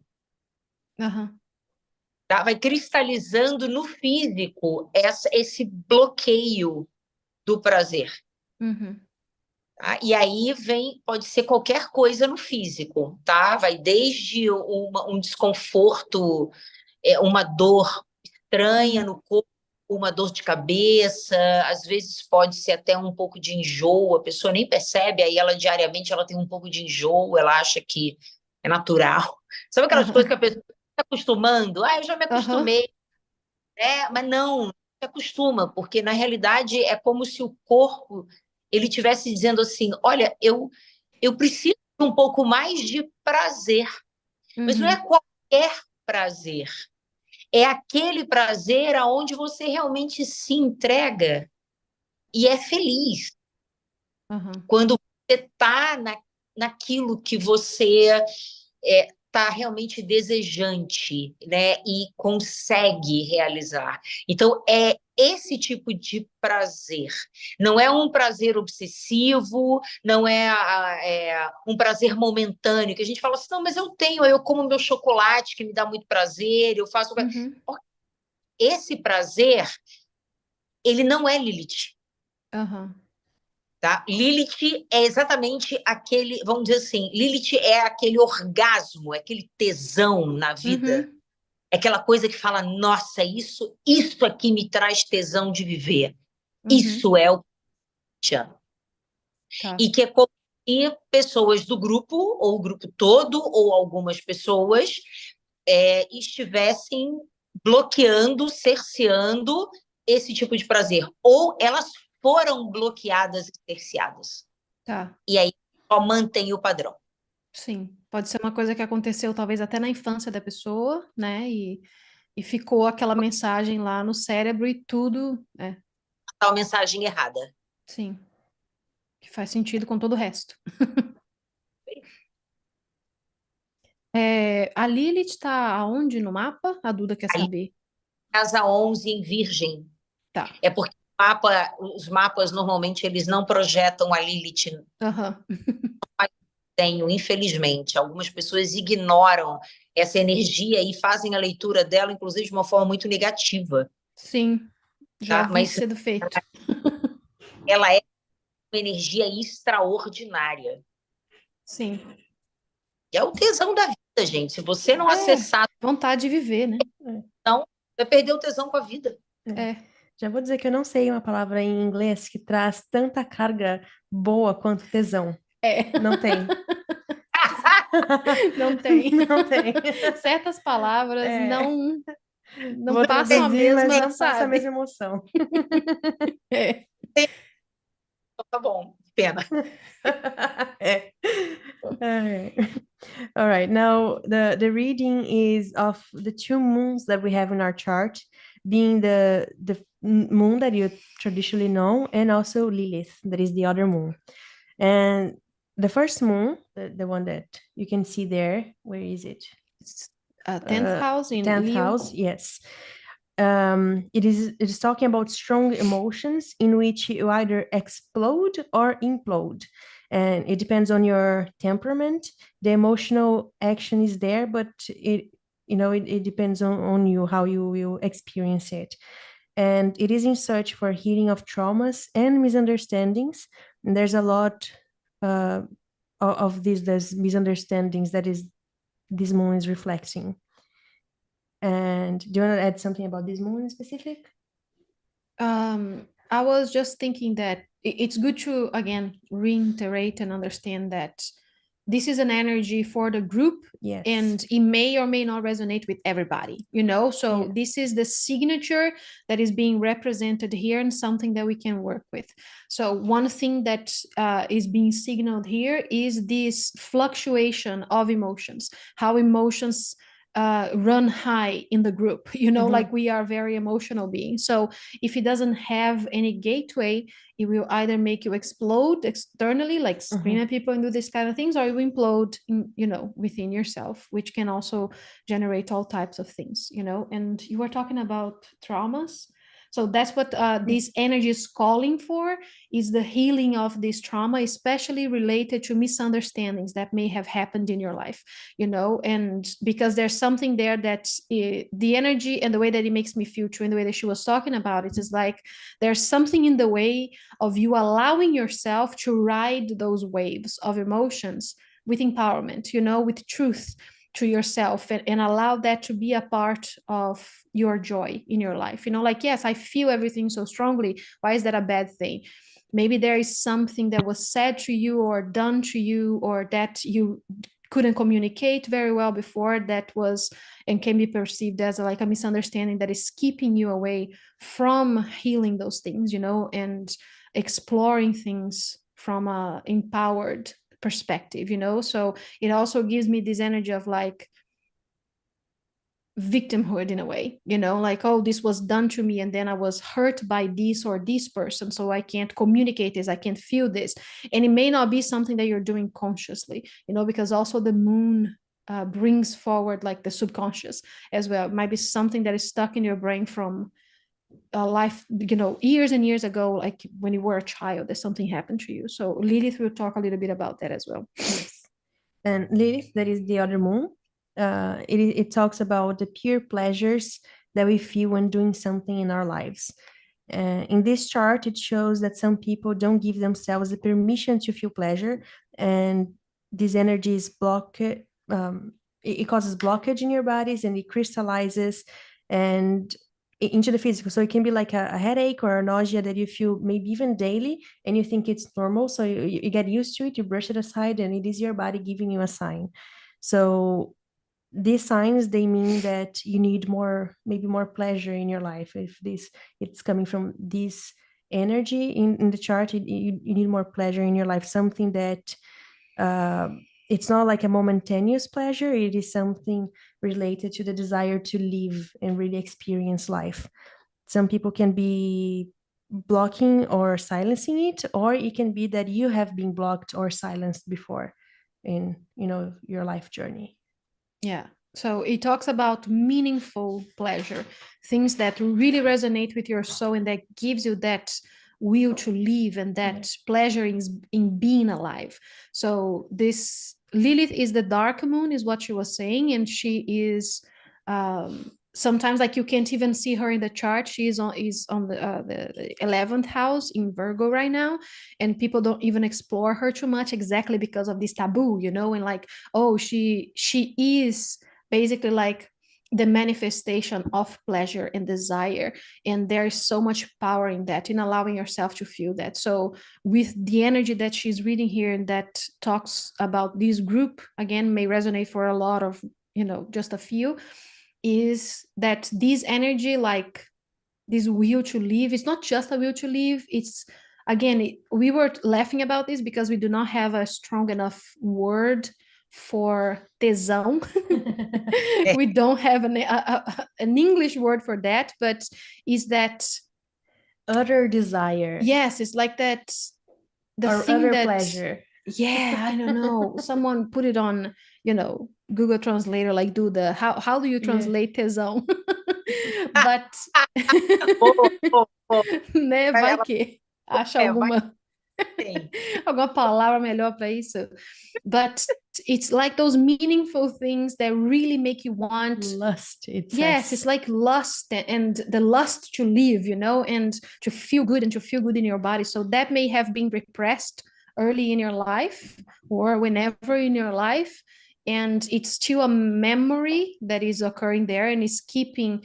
tá? Vai cristalizando no físico esse bloqueio do prazer. Tá? E aí pode ser qualquer coisa no físico, tá? Vai desde um desconforto, uma dor estranha no corpo, uma dor de cabeça, às vezes pode ser até um pouco de enjoo, a pessoa nem percebe, aí ela diariamente ela tem um pouco de enjoo, ela acha que é natural. Sabe aquelas coisas que a pessoa está acostumando? Eu já me acostumei, né? Mas não se acostuma, porque na realidade é como se o corpo ele estivesse dizendo assim, olha, eu preciso de um pouco mais de prazer, mas não é qualquer prazer. É aquele prazer aonde você realmente se entrega e é feliz. Quando você está naquilo que você está realmente desejante, né? E consegue realizar. Então, é esse tipo de prazer. Não é um prazer obsessivo, não é um prazer momentâneo, que a gente fala assim, não, mas eu como meu chocolate, que me dá muito prazer, eu faço... Esse prazer, ele não é Lilith. Tá? Lilith é exatamente aquele, vamos dizer assim, Lilith é aquele orgasmo, é aquele tesão na vida. É aquela coisa que fala, nossa, isso aqui me traz tesão de viver. Isso é o que eu amo. E que é como se pessoas do grupo, ou o grupo todo, ou algumas pessoas, estivessem bloqueando, cerceando esse tipo de prazer. Ou elas foram bloqueadas e cerceadas. E aí só mantém o padrão. Sim, pode ser uma coisa que aconteceu talvez até na infância da pessoa, né? E ficou aquela mensagem lá no cérebro e tudo. Tal mensagem errada. Sim. Que faz sentido com todo o resto. A Lilith está aonde no mapa? A Duda quer saber. Casa 11 em Virgem. Tá. É porque os mapas normalmente eles não projetam a Lilith. Tenho, infelizmente. Algumas pessoas ignoram essa energia e fazem a leitura dela, inclusive, de uma forma muito negativa. Sim, já vi Mas sendo feito. ela é uma energia extraordinária. Sim. E é o tesão da vida, gente. Se você não acessar... Vontade de viver, né? Então, vai perder o tesão com a vida. Já vou dizer que eu não sei uma palavra em inglês que traz tanta carga boa quanto tesão. Não tem. Não tem. Não tem. Certas palavras não Vou passam a traduzir, mas mesma, não passa a mesma emoção. Então, tá bom, pena. All right, now the reading is of the two moons that we have in our chart, being the moon that you traditionally know, and also Lilith, that is the other moon. And the first moon, the one that you can see there, where is it? 10th house in 10th Leo. house, yes. It is talking about strong emotions in which you either explode or implode, and it depends on your temperament. The emotional action is there, but it depends on you, how you will experience it. And it is in search for healing of traumas and misunderstandings, and there's a lot of these misunderstandings that is this moon is reflecting. And do you want to add something about this moon in specific? I was just thinking that it's good to, again, reiterate and understand that this is an energy for the group. Yes. And it may or may not resonate with everybody, you know? So this is the signature that is being represented here, and something that we can work with. So one thing that is being signaled here is this fluctuation of emotions, how emotions run high in the group, you know, like we are very emotional beings. So if it doesn't have any gateway, it will either make you explode externally, like scream at people and do this kind of things, or it will implode in, you know, within yourself, which can also generate all types of things, you know. And you were talking about traumas. So that's what this energy is calling for, is the healing of this trauma, especially related to misunderstandings that may have happened in your life, you know. And because there's something there that the energy and the way that it makes me feel too, and the way that she was talking about it, is like there's something in the way of you allowing yourself to ride those waves of emotions with empowerment, you know, with truth to yourself, and allow that to be a part of your joy in your life. You know, like, yes, I feel everything so strongly. Why is that a bad thing? Maybe there is something that was said to you or done to you, or that you couldn't communicate very well before, that was and can be perceived as like a misunderstanding that is keeping you away from healing those things, you know, and exploring things from a empowered perspective, you know. So it also gives me this energy of like victimhood in a way, you know, like, oh, this was done to me, and then I was hurt by this or this person, so I can't communicate this, I can't feel this. And it may not be something that you're doing consciously, you know, because also the moon brings forward like the subconscious as well. It might be something that is stuck in your brain from a life, you know, years and years ago, like when you were a child, that something happened to you. So Lilith will talk a little bit about that as well. Yes. And Lilith, that is the other moon. It talks about the pure pleasures that we feel when doing something in our lives. In this chart, it shows that some people don't give themselves the permission to feel pleasure, and this energy is blocked. It causes blockage in your bodies, and it crystallizes and into the physical. So it can be like a headache or a nausea that you feel maybe even daily, and you think it's normal. So you get used to it, you brush it aside, and it is your body giving you a sign. So these signs, they mean that you need more, maybe more pleasure in your life. If it's coming from this energy in the chart, you need more pleasure in your life, something that it's not like a momentaneous pleasure. It is something related to the desire to live and really experience life. Some people can be blocking or silencing it, or it can be that you have been blocked or silenced before in, you know, your life journey. Yeah. So it talks about meaningful pleasure, things that really resonate with your soul and that gives you that will to live and that pleasure in being alive. So this Lilith is the dark moon, is what she was saying, and she is sometimes like you can't even see her in the chart. She is on the 11th house in Virgo right now, and people don't even explore her too much, exactly because of this taboo, you know, and like, oh, she is basically like the manifestation of pleasure and desire, and there's so much power in that, in allowing yourself to feel that. So with the energy that she's reading here, and that talks about this group, again, may resonate for a lot of, you know, just a few, is that this energy, like this will to live, it's not just a will to live. It's, again, we were laughing about this because we do not have a strong enough word for tesão. We don't have an English word for that, but is that utter desire? Yes, it's like that, the or thing utter that pleasure. Yeah, I don't know. Someone put it on, you know, Google Translator, like do the how do you translate tesão? But né, vai que acha alguma alguma palavra melhor para isso. But it's like those meaningful things that really make you want lust. Yes, it's like lust, and the lust to live, you know, and to feel good, and to feel good in your body. So that may have been repressed early in your life or whenever in your life, and it's still a memory that is occurring there and is keeping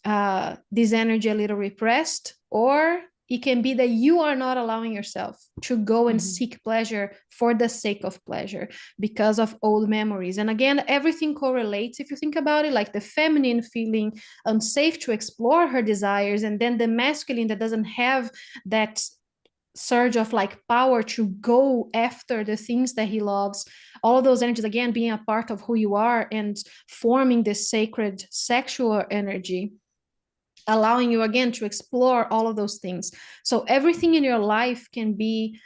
this energy a little repressed, or it can be that you are not allowing yourself to go and seek pleasure for the sake of pleasure because of old memories. And again, everything correlates if you think about it, like the feminine feeling unsafe to explore her desires, and then the masculine that doesn't have that surge of like power to go after the things that he loves. All of those energies, again, being a part of who you are and forming this sacred sexual energy, allowing you again to explore all of those things. So everything in your life can be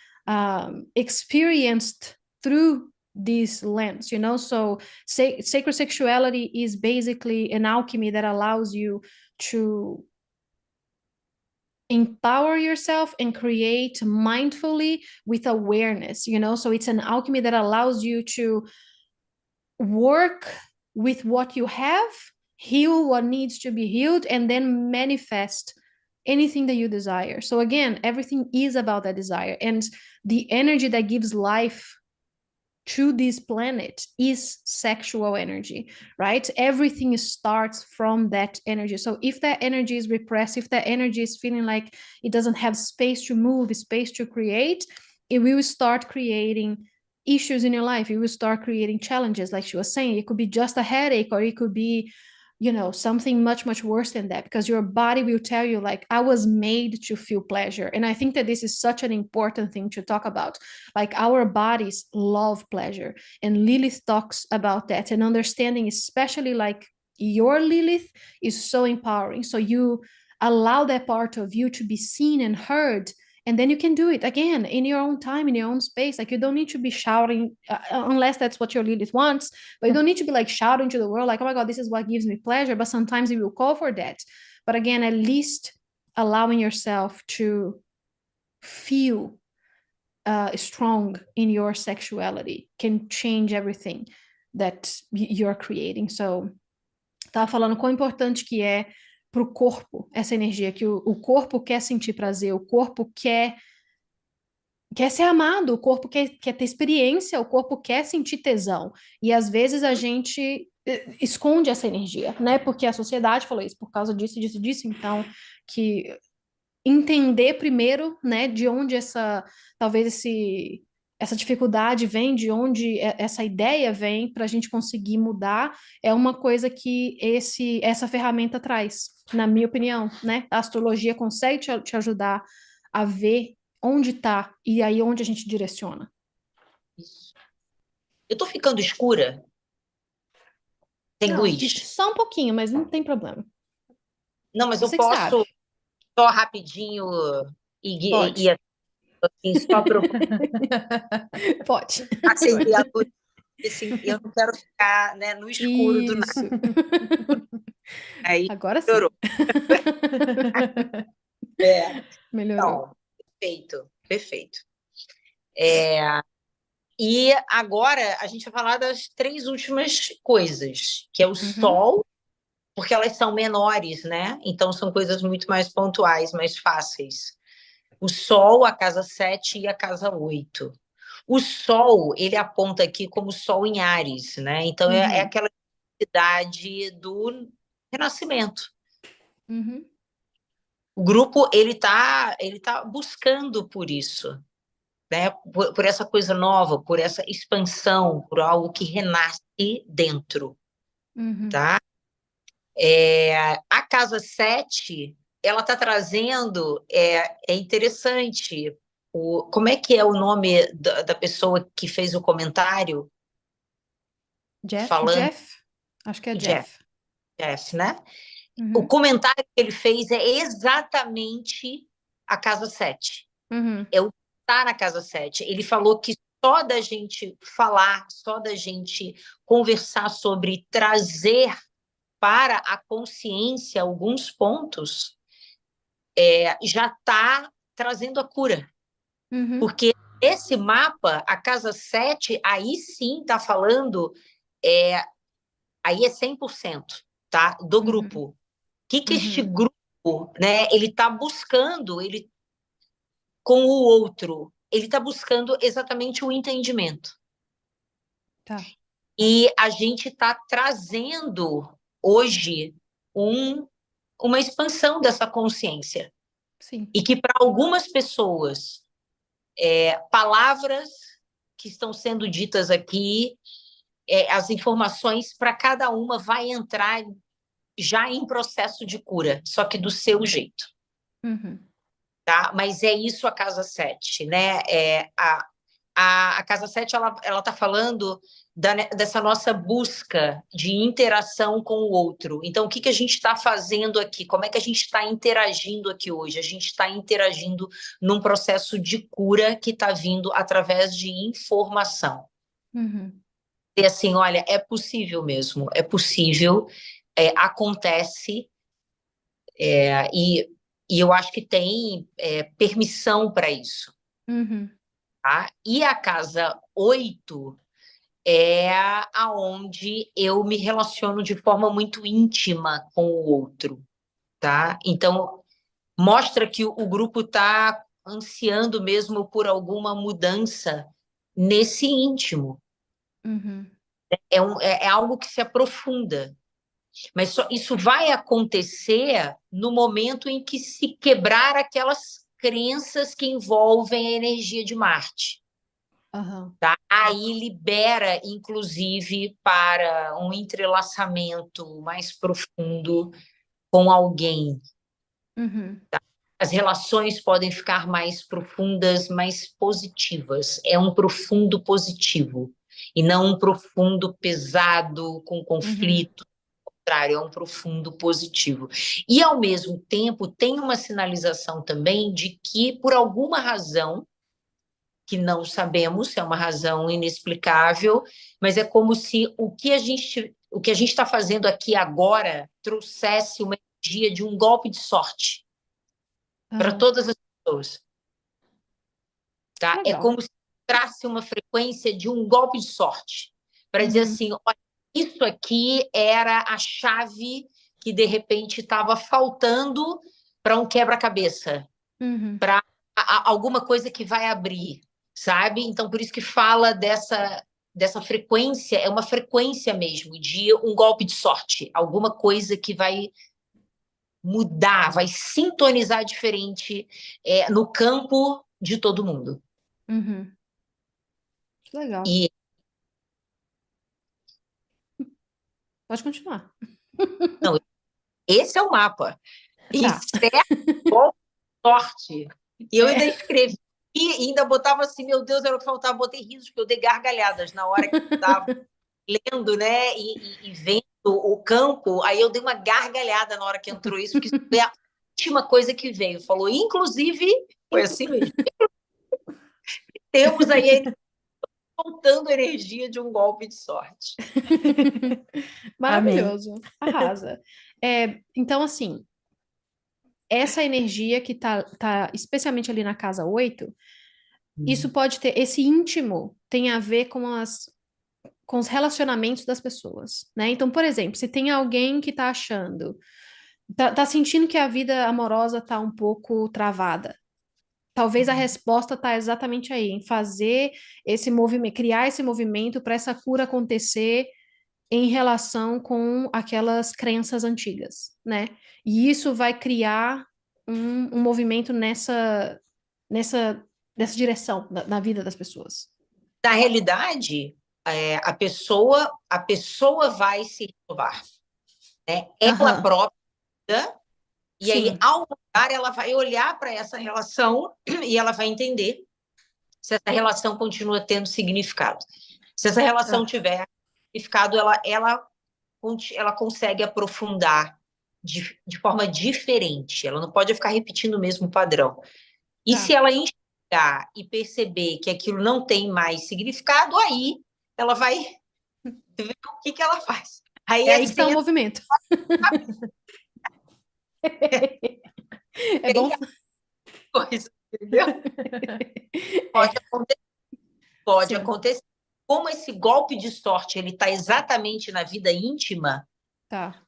experienced through this lens, you know. So sacred sexuality is basically an alchemy that allows you to empower yourself and create mindfully with awareness, you know. So it's an alchemy that allows you to work with what you have, heal what needs to be healed, and then manifest anything that you desire. So again, everything is about that desire, and the energy that gives life to this planet is sexual energy, right? Everything starts from that energy. So if that energy is repressed, if that energy is feeling like it doesn't have space to move, space to create, it will start creating issues in your life. It will start creating challenges. Like she was saying, it could be just a headache, or it could be, you know, something much, much worse than that, because your body will tell you like, I was made to feel pleasure. And I think that this is such an important thing to talk about. Like our bodies love pleasure, and Lilith talks about that, and understanding, especially like your Lilith, is so empowering. So you allow that part of you to be seen and heard, and then you can do it again in your own time, in your own space. Like you don't need to be shouting, unless that's what your Lilith wants, but you don't need to be like shouting to the world like, oh my God, this is what gives me pleasure. But sometimes it will call for that. But again, at least allowing yourself to feel strong in your sexuality can change everything that you're creating. So, tava falando quão importante que é para o corpo essa energia, que o corpo quer sentir prazer, o corpo quer ser amado, o corpo quer ter experiência, o corpo quer sentir tesão. E às vezes a gente esconde essa energia, né? Porque a sociedade falou isso, por causa disso, disso, disso. Então, que entender primeiro, né, de onde talvez essa dificuldade vem, de onde essa ideia vem, para a gente conseguir mudar, é uma coisa que essa ferramenta traz, na minha opinião, né? A astrologia consegue te ajudar a ver onde está e aí onde a gente direciona. Isso. Eu tô ficando escura? Tem Não, luz? só um pouquinho, mas não tem problema. Não, mas Você eu que posso sabe. só rapidinho Pode. assim, só para Pode. acender a luz. Assim, eu não quero ficar, né, no escuro do nada. Isso. Aí Agora sim. melhorou. Melhorou. Então, perfeito, perfeito. E agora a gente vai falar das 3 últimas coisas, que é o Sol, porque elas são menores, né? Então são coisas muito mais pontuais, mais fáceis. O Sol, a casa 7 e a casa 8. O Sol, ele aponta aqui como Sol em Áries, né? Então é aquela idade do renascimento. O grupo, ele tá buscando por isso, né? Por essa coisa nova, por essa expansão, por algo que renasce dentro, tá? A casa 7, ela está trazendo, é interessante, como é que é o nome da pessoa que fez o comentário? Jeff? Acho que é Jeff. Jeff, né? O comentário que ele fez é exatamente a casa 7. É o que está na casa 7. Ele falou que só da gente falar, só da gente conversar sobre trazer para a consciência alguns pontos, já está trazendo a cura. Porque esse mapa, a casa 7, aí sim está falando, aí é 100%, tá? Do grupo. O que este grupo, né, ele está buscando, com o outro, ele está buscando exatamente o entendimento. Tá. E a gente está trazendo hoje uma expansão dessa consciência. Sim. E que para algumas pessoas, palavras que estão sendo ditas aqui, as informações para cada uma vai entrar já em processo de cura, só que do seu jeito. Uhum. Tá? Mas é isso a casa 7, né? A casa 7 ela está falando dessa nossa busca de interação com o outro. Então, o que a gente está fazendo aqui? Como é que a gente está interagindo aqui hoje? A gente está interagindo num processo de cura que está vindo através de informação. Uhum. E assim, olha, é possível mesmo, é possível, acontece, e eu acho que tem permissão para isso. Uhum. Tá? E a casa 8 é aonde eu me relaciono de forma muito íntima com o outro, tá? Então, mostra que o grupo está ansiando mesmo por alguma mudança nesse íntimo. Uhum. É algo que se aprofunda. Mas isso vai acontecer no momento em que se quebrar aquelas crenças que envolvem a energia de Marte. Uhum. Tá? Aí libera, inclusive, para um entrelaçamento mais profundo com alguém. Uhum. As relações podem ficar mais profundas, mais positivas. É um profundo positivo, e não um profundo pesado, com conflito. Ao contrário, é um profundo positivo. E, ao mesmo tempo, tem uma sinalização também de que, por alguma razão, que não sabemos, é uma razão inexplicável, mas é como se o que a gente está fazendo aqui agora trouxesse uma energia de um golpe de sorte para Uhum. todas as pessoas. Tá? É Legal. como se trasse uma frequência de um golpe de sorte, para dizer Uhum. assim, olha, isso aqui era a chave que de repente estava faltando para um quebra-cabeça, Uhum. para alguma coisa que vai abrir, sabe? Então, por isso que fala dessa frequência, é uma frequência mesmo, de um golpe de sorte, alguma coisa que vai mudar, vai sintonizar diferente no campo de todo mundo. Uhum. Legal. E Pode continuar. não, esse é o mapa. E Tá. certo, golpe de sorte. E eu ainda É. escrevi e ainda botava assim, meu Deus, era o que faltava, botei risos, porque eu dei gargalhadas na hora que eu estava lendo, né, e vendo o campo, aí eu dei uma gargalhada na hora que entrou isso, porque isso foi a última coisa que veio. Falou, inclusive, foi assim mesmo. Temos aí faltando energia de um golpe de sorte. Amém. Maravilhoso. Arrasa. Então, assim, essa energia que tá especialmente ali na casa 8, isso pode ter, esse íntimo tem a ver com os relacionamentos das pessoas, né? Então, por exemplo, se tem alguém que tá achando, tá sentindo que a vida amorosa tá um pouco travada, talvez a resposta tá exatamente aí, em fazer esse movimento, criar esse movimento para essa cura acontecer em relação com aquelas crenças antigas, né? E isso vai criar um movimento nessa direção na vida das pessoas. Na realidade, a pessoa vai se renovar, né? Ela Aham, própria, e aí, sim, ao mudar, ela vai olhar para essa relação e ela vai entender se essa relação continua tendo significado. Se essa relação Ah, tiver significado, ela consegue aprofundar de forma diferente. Ela não pode ficar repetindo o mesmo padrão. E se tá. ela enxergar e perceber que aquilo não tem mais significado, aí ela vai ver o que ela faz. Aí É aí que tá o assim, movimento. É bom? a coisa, entendeu? Pode É, acontecer, pode sim, acontecer. Como esse golpe de sorte ele está exatamente na vida íntima, tá.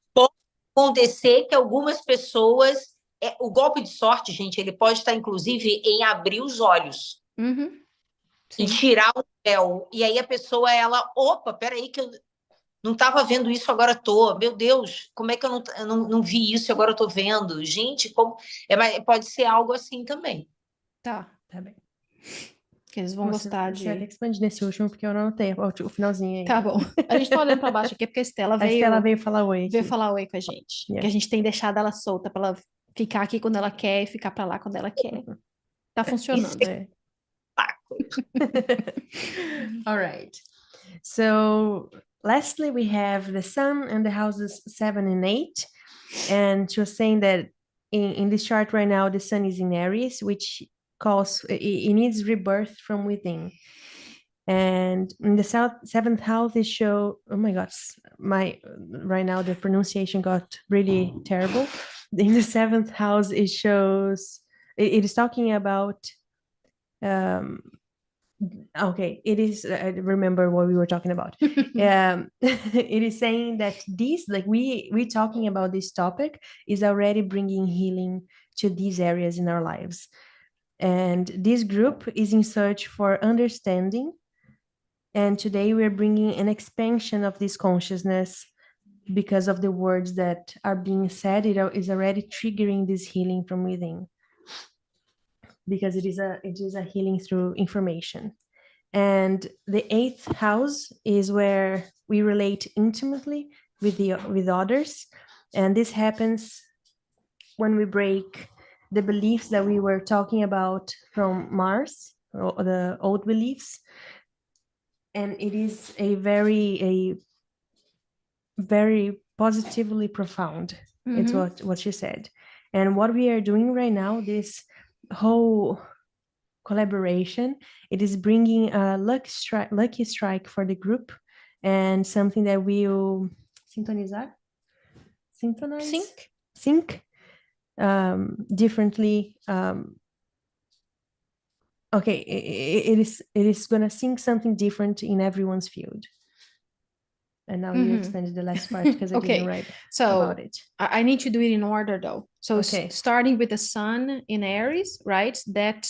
acontecer que algumas pessoas. O golpe de sorte, gente, ele pode estar, inclusive, em abrir os olhos, Uhum, em sim. tirar o véu. E aí a pessoa, opa, peraí, que eu Não estava vendo isso, agora tô. Meu Deus, como é que eu não vi isso e agora estou vendo? Gente, como pode ser algo assim também. Tá. Tá bem. Que eles vão gostar Você vai ter de... que expandir nesse último, porque eu não anotei o finalzinho aí. Tá bom. A gente tá olhando para baixo aqui porque a Estela A Estela veio falar oi veio aqui. falar oi com a gente. Yeah. Que a gente tem deixado ela solta para ela ficar aqui quando ela quer e ficar para lá quando ela quer. Tá funcionando. Isso é All right. So lastly, we have the sun and the houses 7 and 8. And she was saying that in this chart right now, the sun is in Aries, which calls, it needs rebirth from within. And in the seventh house, it show, oh my God, right now the pronunciation got really terrible. In the seventh house, it shows, it is talking about, okay, it is, I remember what we were talking about. It is saying that this, like we talking about this topic is already bringing healing to these areas in our lives. And this group is in search for understanding. And today we're bringing an expansion of this consciousness because of the words that are being said. It is already triggering this healing from within, because it is a healing through information. And the 8th house is where we relate intimately with others. And this happens when we break the beliefs that we were talking about from Mars, or the old beliefs. And it is a very positively profound. It's what she said. And what we are doing right now, this whole collaboration, it is bringing a lucky strike for the group, and something that will sync differently. Okay, it is gonna sync something different in everyone's field. And now you extended the last part because I didn't write about it. I need to do it in order though. So starting with the sun in Aries, right? That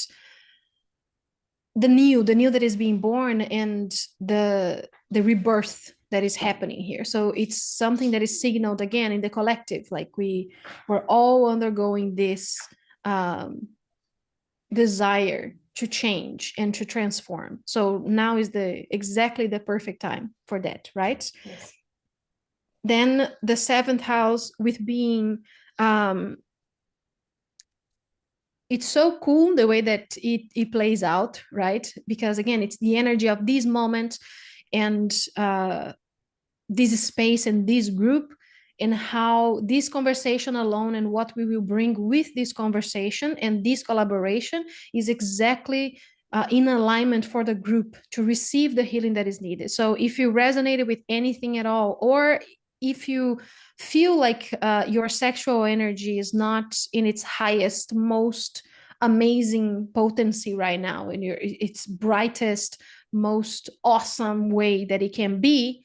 the new that is being born, and the rebirth that is happening here. So it's something that is signaled again in the collective, like we're all undergoing this desire to change and to transform. So now is exactly the perfect time for that, right? Yes. Then the 7th house with being it's so cool the way that it plays out, right? Because again, it's the energy of this moment and this space and this group, and how this conversation alone and what we will bring with this conversation and this collaboration is exactly in alignment for the group to receive the healing that is needed. So if you resonated with anything at all, or if you feel like your sexual energy is not in its highest, most amazing potency right now, in its brightest, most awesome way that it can be,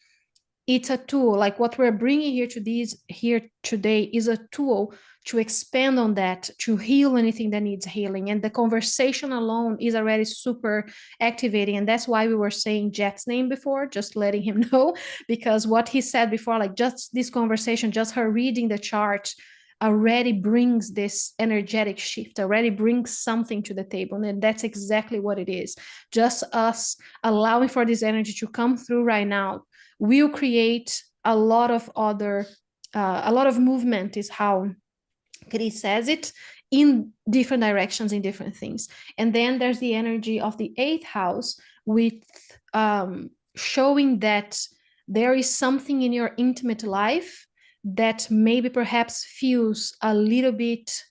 it's a tool. Like what we're bringing here today is a tool to expand on that, to heal anything that needs healing. And the conversation alone is already super activating. And that's why we were saying Jack's name before, just letting him know, because what he said before, like just this conversation, just her reading the chart already brings this energetic shift, already brings something to the table. And that's exactly what it is. Just us allowing for this energy to come through right now will create a lot of movement, is how Cris says it, in different directions, in different things. And then there's the energy of the 8th house with showing that there is something in your intimate life that maybe perhaps feels a little bit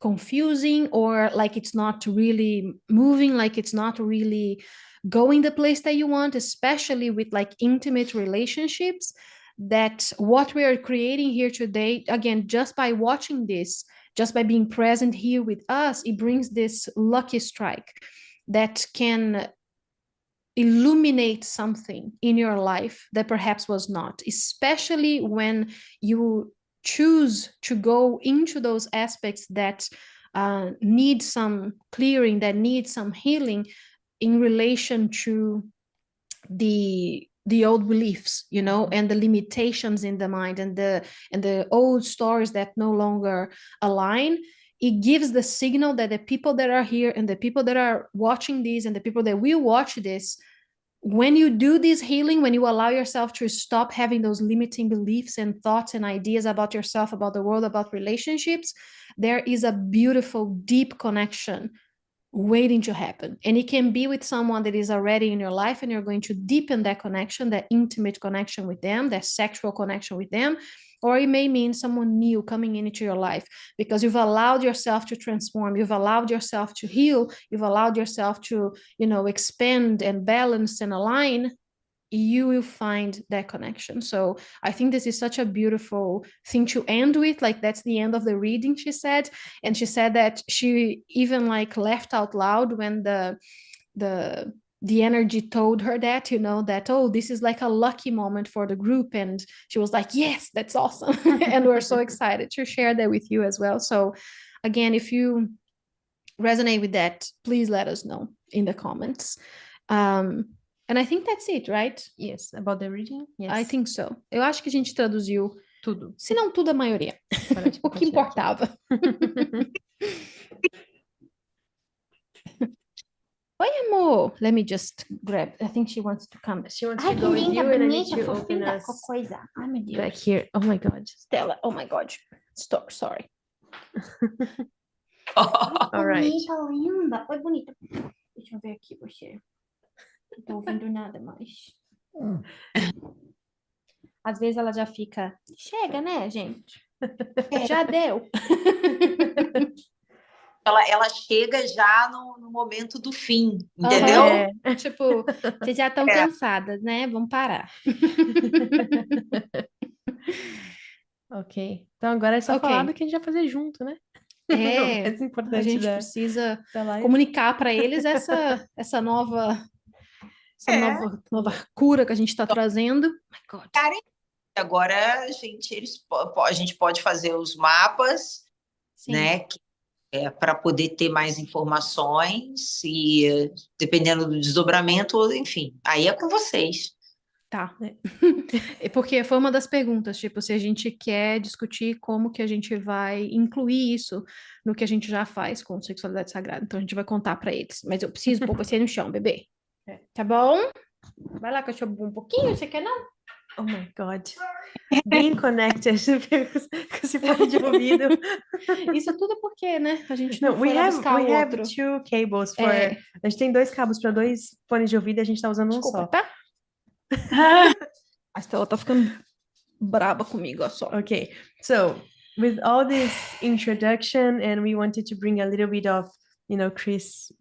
confusing, or like it's not really moving, like it's not really going the place that you want, especially with like intimate relationships. That what we are creating here today, again, just by watching this, just by being present here with us, it brings this lucky strike that can illuminate something in your life that perhaps was not, especially when you choose to go into those aspects that need some clearing, that need some healing in relation to the the old beliefs, you know, and the limitations in the mind, and the old stories that no longer align. It gives the signal that the people that are here and the people that are watching this and the people that will watch this, when you do this healing, when you allow yourself to stop having those limiting beliefs and thoughts and ideas about yourself, about the world, about relationships, there is a beautiful, deep connection waiting to happen. And it can be with someone that is already in your life, and you're going to deepen that connection, that intimate connection with them, that sexual connection with them. Or it may mean someone new coming into your life because you've allowed yourself to transform, you've allowed yourself to heal, you've allowed yourself to, you know, expand and balance and align. You will find that connection. So I think this is such a beautiful thing to end with. Like, that's the end of the reading, she said. And she said that she even like laughed out loud when the energy told her that, you know, that, oh, this is like a lucky moment for the group. And she was like, yes, that's awesome. And we're so excited to share that with you as well. So again, if you resonate with that, please let us know in the comments. And I think that's it, right? Yes, about the reading? Yes. I think so. Eu acho que a gente traduziu tudo. Se não tudo, a maioria. O que importava. Oi, amor. Let me just grab. I think she wants to come. She wants to go with you, and I need to open us coisa. Ai, meu Deus. back here. Oh my God. Stella, oh my God. Stop, sorry. All right. Bonita, linda. Oi, bonita. Deixa eu ver aqui você. Não tô ouvindo nada mais. Às vezes ela já fica, chega, né, gente? Já deu. Ela chega já no momento do fim, entendeu? Tipo, vocês já estão cansadas, né? Vamos parar. Ok. Então agora é só falar do que a gente vai fazer junto, né? É, mais importante a gente precisa comunicar para eles essa nova cura que a gente está trazendo. Oh my God. Agora a gente pode fazer os mapas, Sim. né? Para poder ter mais informações e dependendo do desdobramento, enfim, aí é com vocês. Tá. Porque foi uma das perguntas, tipo, se a gente quer discutir como que a gente vai incluir isso no que a gente já faz com sexualidade sagrada. Então a gente vai contar para eles. Mas eu preciso pôr você no chão, bebê. Tá bom? Vai lá, cachorro, um pouquinho, você quer não? Oh my God. Being connected com esse fone de ouvido. Isso tudo porque, né? A gente não we foi lá buscar o outro. We have two cables for... A gente tem 2 cabos para 2 fones de ouvido e a gente tá usando Desculpa, um só. Tá? A Estela tá ficando braba comigo, ó só. Okay, so with all this introduction, and we wanted to bring a little bit of, you know, Cris'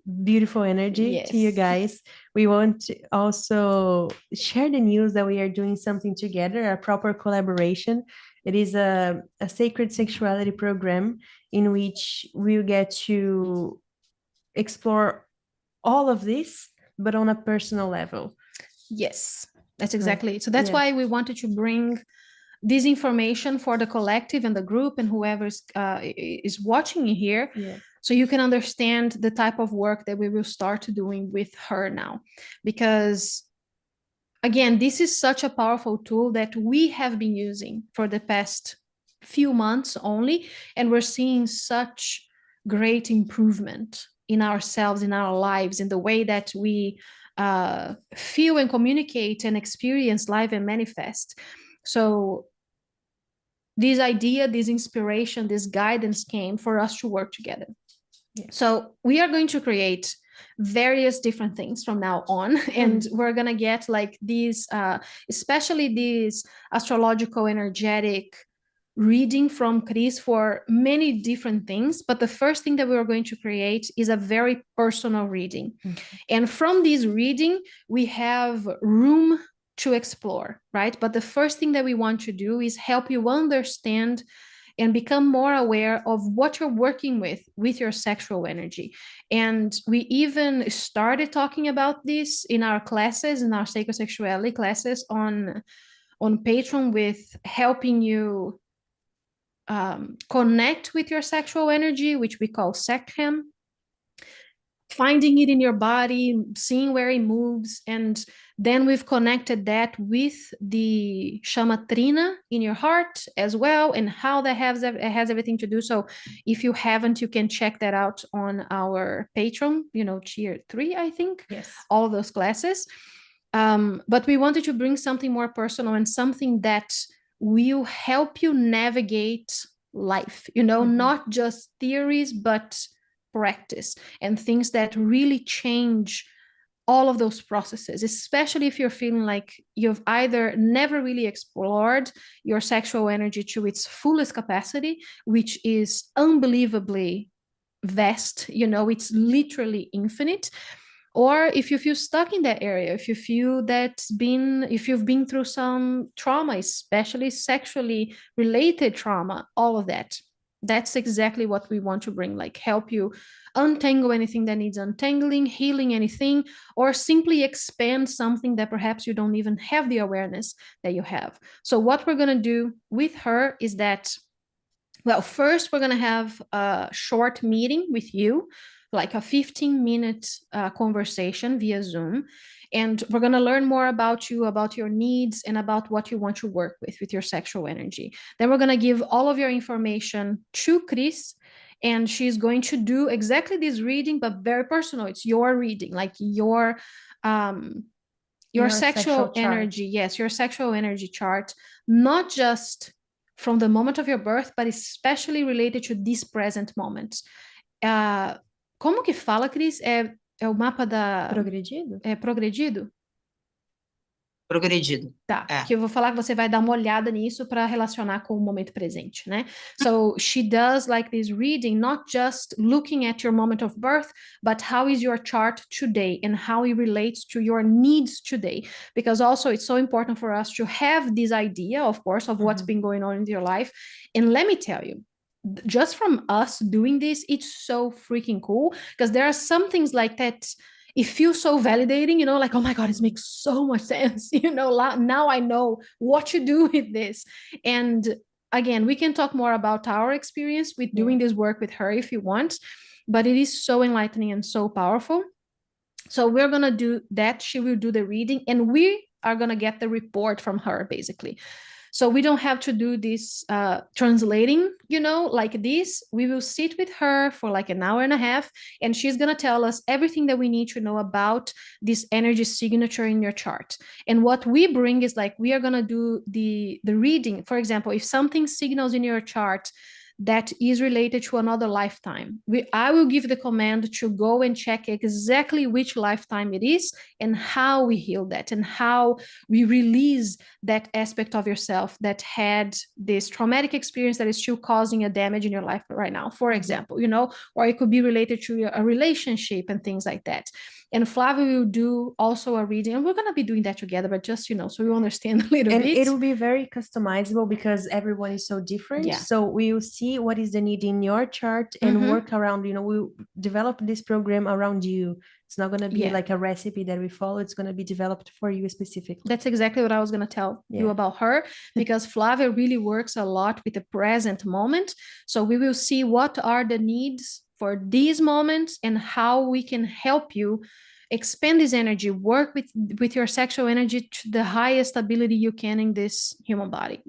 beautiful energy to you guys. We want to also share the news that we are doing something together, a proper collaboration. It is a Sacred Sexuality Program in which we'll get to explore all of this, but on a personal level. Yes, that's exactly it. So that's why we wanted to bring this information for the collective and the group and whoever is watching here. So you can understand the type of work that we will start doing with her now. Because again, this is such a powerful tool that we have been using for the past few months only, and we're seeing such great improvement in ourselves, in our lives, in the way that we feel and communicate and experience life and manifest. So this idea, this inspiration, this guidance came for us to work together. So we are going to create various different things from now on, and we're gonna get like these, especially these astrological energetic reading from Cris for many different things. But the first thing that we are going to create is a very personal reading. And from this reading, we have room to explore, right? But the first thing that we want to do is help you understand and become more aware of what you're working with your sexual energy. And we even started talking about this in our classes, in our Sacred Sexuality classes on Patreon, with helping you connect with your sexual energy, which we call Sechem, finding it in your body, seeing where it moves, and Then we've connected that with the Shamatrina in your heart as well, and how that has everything to do. So if you haven't, you can check that out on our Patreon, tier 3, I think. Yes. All of those classes. But we wanted to bring something more personal and something that will help you navigate life, not just theories, but practice and things that really change all of those processes, especially if you're feeling like you've either never really explored your sexual energy to its fullest capacity, which is unbelievably vast, it's literally infinite. Or if you feel stuck in that area, if you feel if you've been through some trauma, especially sexually related trauma, all of that. That's exactly what we want to bring, like help you untangle anything that needs untangling, healing anything, or simply expand something that perhaps you don't even have the awareness that you have. So what we're going to do with her is that, well, first we're going to have a short meeting with you, like a 15-minute conversation via Zoom. And we're going to learn more about you, about your needs, and about what you want to work with your sexual energy. Then we're going to give all of your information to Cris, and she's going to do exactly this reading, but very personal. It's your reading, like your sexual energy. Yes, your sexual energy chart, not just from the moment of your birth, but especially related to this present moment. Como que fala, Cris? É o mapa da... Progredido? É progredido? Progredido. Tá, que eu vou falar que você vai dar uma olhada nisso para relacionar com o momento presente, né? So she does like this reading, not just looking at your moment of birth, but how is your chart today and how it relates to your needs today. Because also it's so important for us to have this idea, of course, of what's been going on in your life. And let me tell you, just from us doing this, it's so freaking cool, because there are some things like that. It feels so validating, like, oh my God, it makes so much sense. Now I know what to do with this. And again, we can talk more about our experience with doing this work with her if you want, but it is so enlightening and so powerful. So we're going to do that. She will do the reading, and we are going to get the report from her, basically. So we don't have to do this translating, like this. We will sit with her for like an hour and a half, and she's going to tell us everything that we need to know about this energy signature in your chart. And what we bring is like, we are going to do the reading. For example, if something signals in your chart that is related to another lifetime, I will give the command to go and check exactly which lifetime it is and how we heal that and how we release that aspect of yourself that had this traumatic experience that is still causing a damage in your life right now, for example, or it could be related to a relationship and things like that. And Flavia will do also a reading, and we're going to be doing that together, but just, so you understand a little bit. And it will be very customizable because everyone is so different. Yeah. So we will see what is the need in your chart and work around, we'll develop this program around you. It's not going to be like a recipe that we follow. It's going to be developed for you specifically. That's exactly what I was going to tell you about her, because Flavia really works a lot with the present moment. So we will see what are the needs for these moments and how we can help you expand this energy, work with your sexual energy to the highest ability you can in this human body.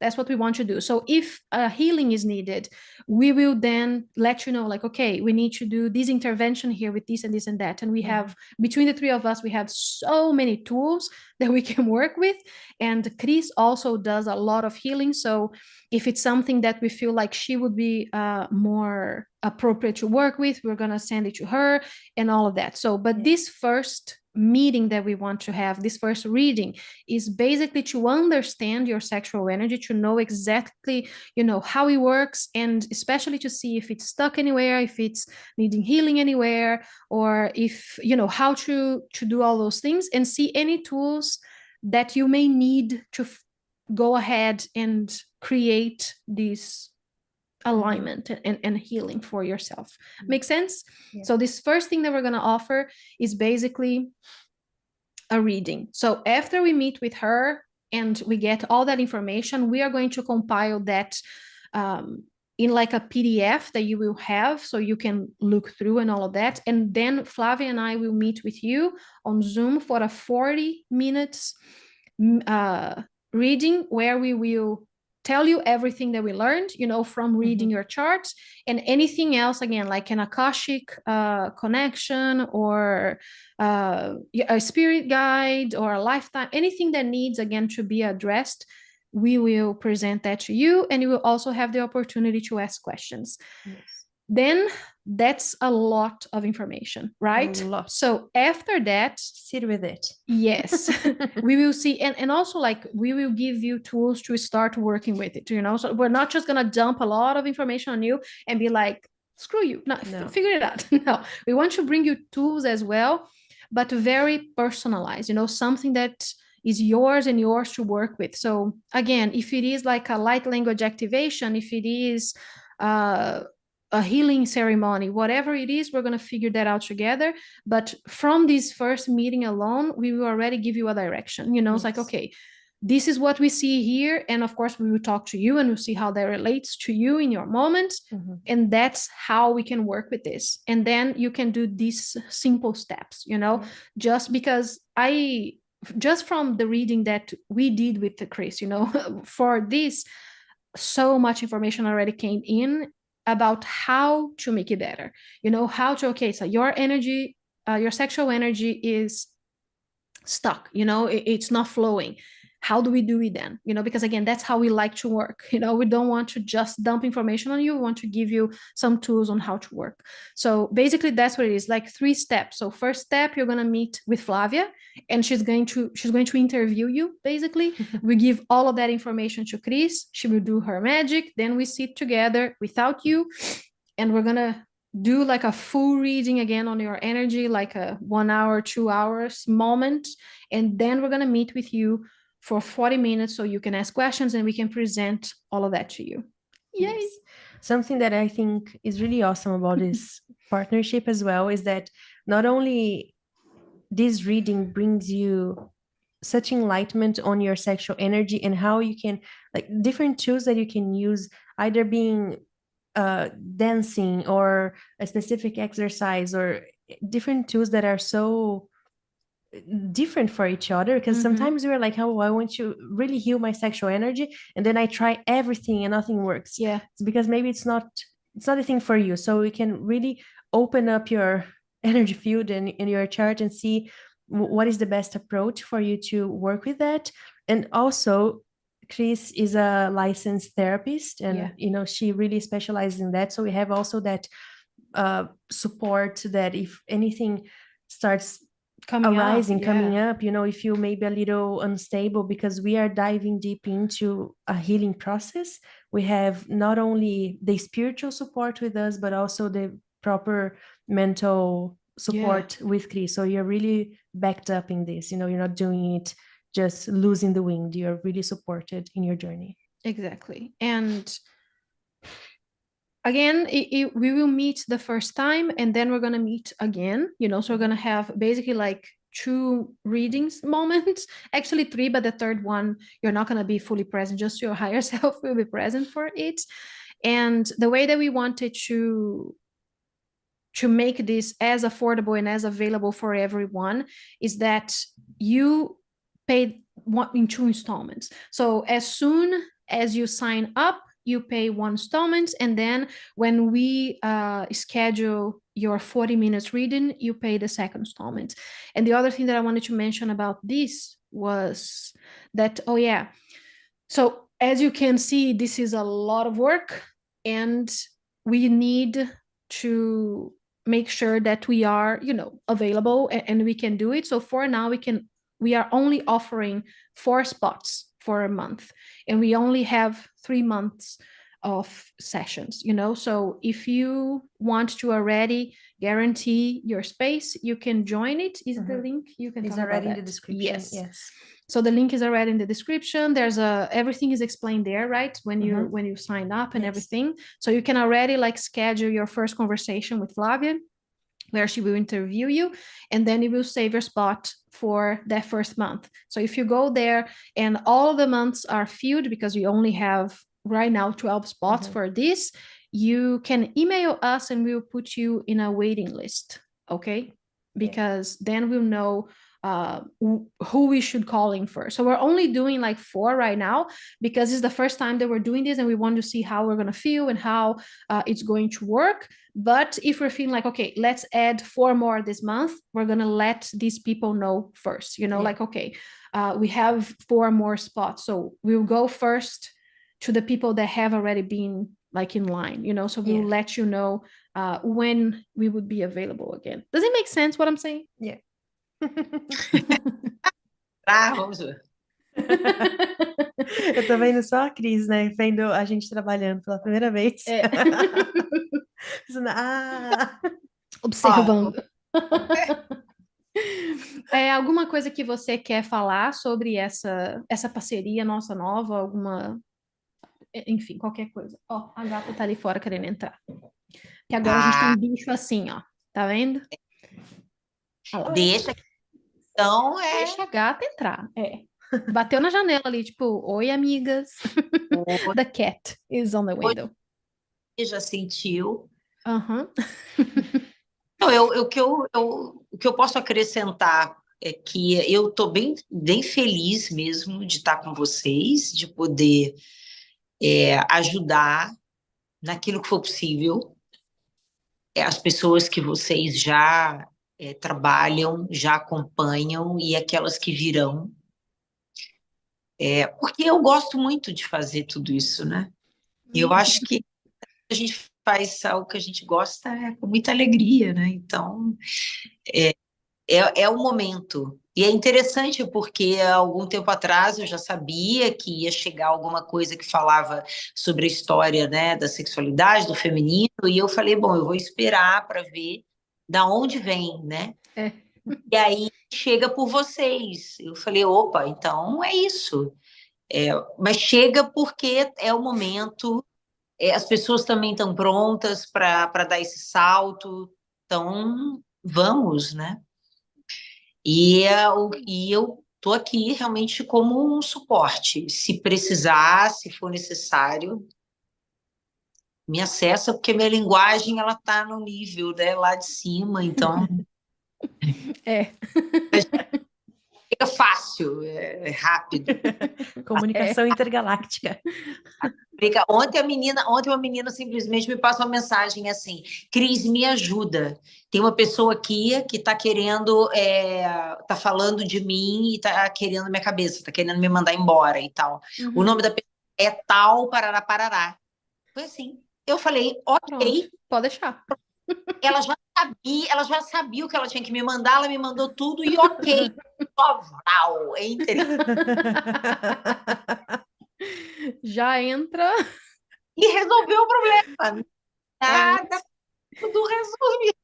That's what we want to do. So if a healing is needed, we will then let you know, like, okay, we need to do this intervention here with this and this and that. And we have, between the three of us, we have so many tools that we can work with. And Cris also does a lot of healing. So if it's something that we feel like she would be more appropriate to work with, we're going to send it to her and all of that. So, but this first meeting that we want to have, this first reading, is basically to understand your sexual energy, to know exactly, how it works, and especially to see if it's stuck anywhere, if it's needing healing anywhere, or if, how to do all those things, and see any tools that you may need to go ahead and create this alignment and healing for yourself. Make sense? So this first thing that we're going to offer is basically a reading. So after we meet with her and we get all that information, we are going to compile that in like a PDF that you will have, so you can look through and all of that. And then Flavia and I will meet with you on Zoom for a 40 minutes reading, where we will tell you everything that we learned, you know, from reading your charts, and anything else, again, like an Akashic connection, or a spirit guide, or a lifetime, anything that needs, again, to be addressed. We will present that to you, and you will also have the opportunity to ask questions. Yes. Then that's a lot of information, right? A lot. So after that, sit with it. Yes, we will see. And also, like, we will give you tools to start working with it, you know? So we're not just going to dump a lot of information on you and be like, screw you, no. Figure it out. No, we want to bring you tools as well, but very personalized, you know, something that is yours and yours to work with. So again, if it is like a light language activation, if it is a healing ceremony, whatever it is, we're going to figure that out together. But from this first meeting alone, we will already give you a direction, you know. It's like, okay, this is what we see here. And of course, we will talk to you and we'll see how that relates to you in your moment. And that's how we can work with this. And then you can do these simple steps, you know, just because just from the reading that we did with the Cris, you know, for this, so much information already came in about how to make it better, you know, how to, okay, so your energy, your sexual energy is stuck, you know, it's not flowing. How do we do it then? You know, because again, that's how we like to work. You know, we don't want to just dump information on you. We want to give you some tools on how to work. So basically that's what it is, like 3 steps. So first step, you're going to meet with Flavia, and she's going to interview you. Basically, we give all of that information to Cris. She will do her magic. Then we sit together without you, and we're going to do like a full reading again on your energy, like a 1 hour, 2 hours moment. And then we're going to meet with you for 40 minutes so you can ask questions and we can present all of that to you. Yay! Yes. Something that I think is really awesome about this partnership as well is that not only this reading brings you such enlightenment on your sexual energy and how you can, like, different tools that you can use, either being dancing or a specific exercise, or different tools that are so different for each other, because sometimes we're like, oh, I want to really heal my sexual energy, and then I try everything and nothing works. It's because maybe it's not a thing for you. So we can really open up your energy field in your chart and see what is the best approach for you to work with that. And also, Cris is a licensed therapist, and you know, she really specializes in that. So we have also that support, that if anything starts coming up, you know, if you may be a little unstable, because we are diving deep into a healing process. We have not only the spiritual support with us, but also the proper mental support with Cris. So you're really backed up in this, you know, you're not doing it just losing the wind. You're really supported in your journey. Exactly. And again, we will meet the first time, and then we're going to meet again, you know, so we're going to have basically like 2 readings moments, actually 3, but the third one, you're not going to be fully present, just your higher self will be present for it. And the way that we wanted to make this as affordable and as available for everyone is that you pay in 2 installments. So as soon as you sign up, you pay 1 installment, and then when we schedule your 40 minutes reading, you pay the 2nd installment. And the other thing that I wanted to mention about this was that, so as you can see, this is a lot of work, and we need to make sure that we are, you know, available and we can do it. So for now, we are only offering 4 spots for a month, and we only have 3 months of sessions, you know. So if you want to already guarantee your space, you can join it. Is the link? You can it's talk already about in the that. description. Yes. So the link is already in the description. There's everything is explained there, right? When you sign up and everything. So you can already like schedule your first conversation with Flavia, where she will interview you, and then you will save your spot for that first month. So if you go there and all of the months are filled, because we only have right now 12 spots for this, you can email us and we'll put you in a waiting list, okay? Because then we'll know who we should call in first. So we're only doing like 4 right now because it's the first time that we're doing this and we want to see how we're going to feel and how it's going to work. But if we're feeling like, okay, let's add 4 more this month, we're going to let these people know first, you know, like, okay, we have 4 more spots. So we'll go first to the people that have already been like in line, you know, so we'll let you know when we would be available again. Does it make sense what I'm saying? Yeah. Vamos ver. Eu tô vendo só a Cris, né? Vendo a gente trabalhando pela primeira vez. Observando. Alguma coisa que você quer falar sobre essa parceria nossa nova? Alguma... Enfim, qualquer coisa. Ó, a gata tá ali fora querendo entrar. Que agora a gente tem bicho assim, ó. Tá vendo? Deixa então Deixa a gata entrar. Bateu na janela ali, tipo, oi, amigas. The cat is on the window. Já sentiu. Não, o que eu posso acrescentar é que eu estou bem feliz mesmo de estar com vocês, de poder ajudar naquilo que for possível. As pessoas que vocês já trabalham, já acompanham e aquelas que virão. Porque eu gosto muito de fazer tudo isso, né? Eu acho que a gente faz algo que a gente gosta com muita alegria, né? Então, é o momento. E é interessante porque há algum tempo atrás eu já sabia que ia chegar alguma coisa que falava sobre a história, né, da sexualidade, do feminino, e eu falei, bom, eu vou esperar para ver da onde vem, né? E aí chega por vocês. Eu falei, opa, então é isso. Mas chega porque é o momento, as pessoas também estão prontas para dar esse salto, então vamos, né? E eu estou aqui realmente como um suporte. Se precisar, se for necessário, me acessa, porque minha linguagem ela está no nível, né, lá de cima, então fica fácil, é rápido. Comunicação intergaláctica. Ontem uma menina simplesmente me passou uma mensagem assim: Cris, me ajuda. Tem uma pessoa aqui que está querendo, está falando de mim e está querendo minha cabeça, está querendo me mandar embora e tal. O nome da pessoa é tal, parará, parará. Foi assim. Eu falei, ok. Pronto, pode deixar. Ela já sabia o que ela tinha que me mandar, ela me mandou tudo e ok. Oval, entre. Já entra. E resolveu o problema. Nada, tudo resolvido.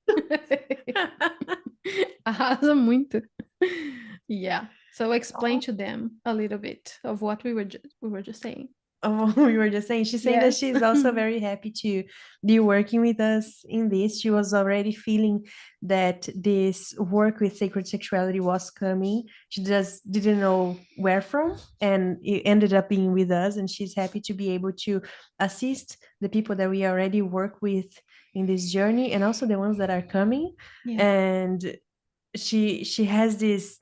Arrasa muito. Yeah. So explain to them a little bit of what we were just saying. We were just saying, she's saying that she's also very happy to be working with us in this. She was already feeling that this work with sacred sexuality was coming. She just didn't know where from, and it ended up being with us. And she's happy to be able to assist the people that we already work with in this journey, and also the ones that are coming. And she has this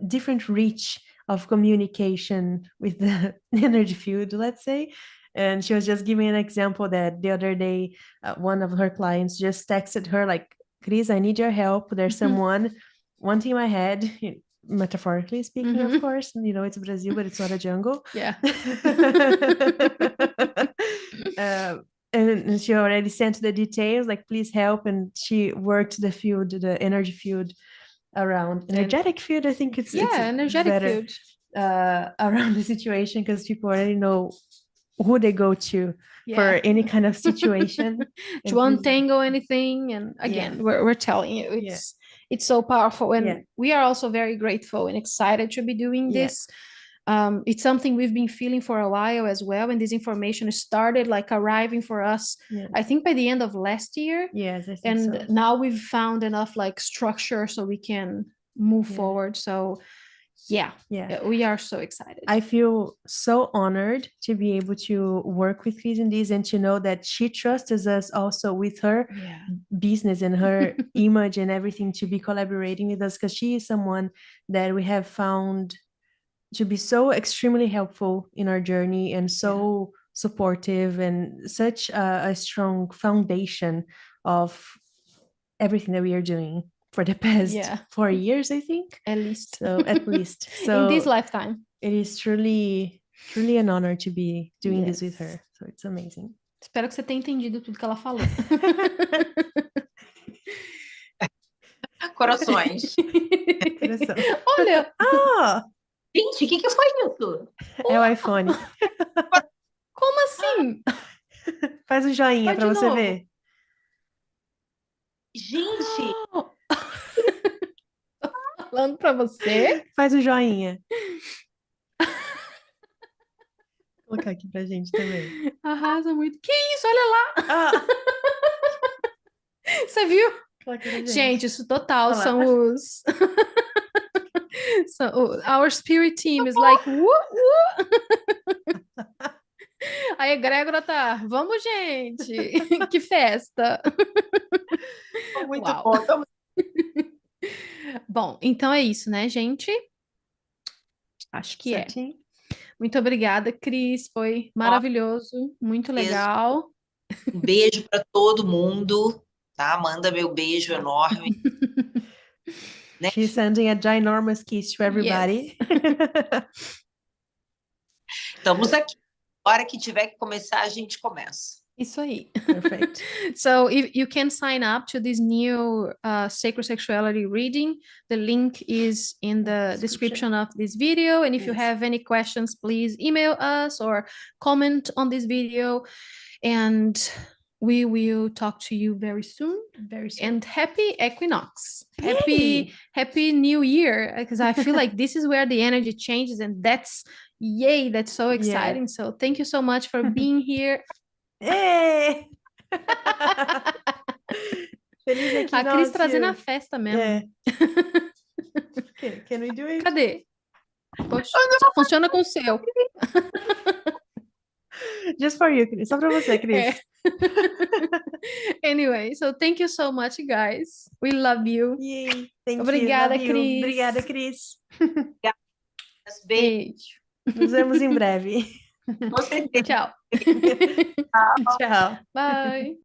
different reach of communication with the energy field, let's say. And she was just giving an example that the other day, one of her clients just texted her like, Cris, I need your help. There's someone wanting my head, metaphorically speaking, of course. You know, it's Brazil, but it's not a jungle. Yeah. And she already sent the details, like, please help. And she worked the field, the energy field, around energetic field. I think it's energetic better, field around the situation, because people already know who they go to for any kind of situation to untangle anything. And again, we're telling you, it's so powerful, and we are also very grateful and excited to be doing this. It's something we've been feeling for a while as well, and this information started like arriving for us I think by the end of last year. I think and so. Now we've found enough like structure so we can move forward. So Yeah, Yeah. we are so excited. I feel so honored to be able to work with Cris in this and to know that she trusts us also with her business and her image and everything to be collaborating with us, because she is someone that we have found to be so extremely helpful in our journey and so supportive and such a strong foundation of everything that we are doing for the past 4 years, I think. At least. So at least. So in this lifetime. It is truly an honor to be doing this with her. So it's amazing. Espero que você tenha entendido tudo que ela falou. Corações. Coração. Olha! Ah! Gente, o que foi isso? É o iPhone. Como assim? Faz um joinha para você ver. Gente! Tô falando para você. Faz um joinha. Vou colocar aqui pra gente também. Arrasa muito. Que isso? Olha lá! Você viu? Gente, isso total são os... Our spirit team is like... Aí a Egrégora tá... Vamos, gente! Que festa! Muito bom. Bom, então é isso, né, gente? Acho que certinho. Muito obrigada, Cris. Foi maravilhoso, muito legal. Um beijo para todo mundo, tá? Manda meu beijo enorme. Né? She's sending a ginormous kiss to everybody. Yes. Estamos aqui. A hora que tiver que começar, a gente começa. Isso aí. Perfect. So if you can sign up to this new Sacred Sexuality reading, the link is in the description of this video. And if you have any questions, please email us or comment on this video. And we will talk to you very soon. Very soon. And happy equinox. Happy New Year. Because I feel like this is where the energy changes. And that's so exciting. So thank you so much for being here. Hey! Feliz equinócio. A Cris trazendo a festa mesmo. Can we do it? Cadê? Poxa, só funciona com o seu. Just for you, Cris. Só pra você, Cris. Anyway, so thank you so much, guys. We love you. Yay. Thank Obrigada, you. Cris. Obrigada, Cris. Beijo. Nos vemos em breve. Com certeza. Tchau. Tchau. Bye.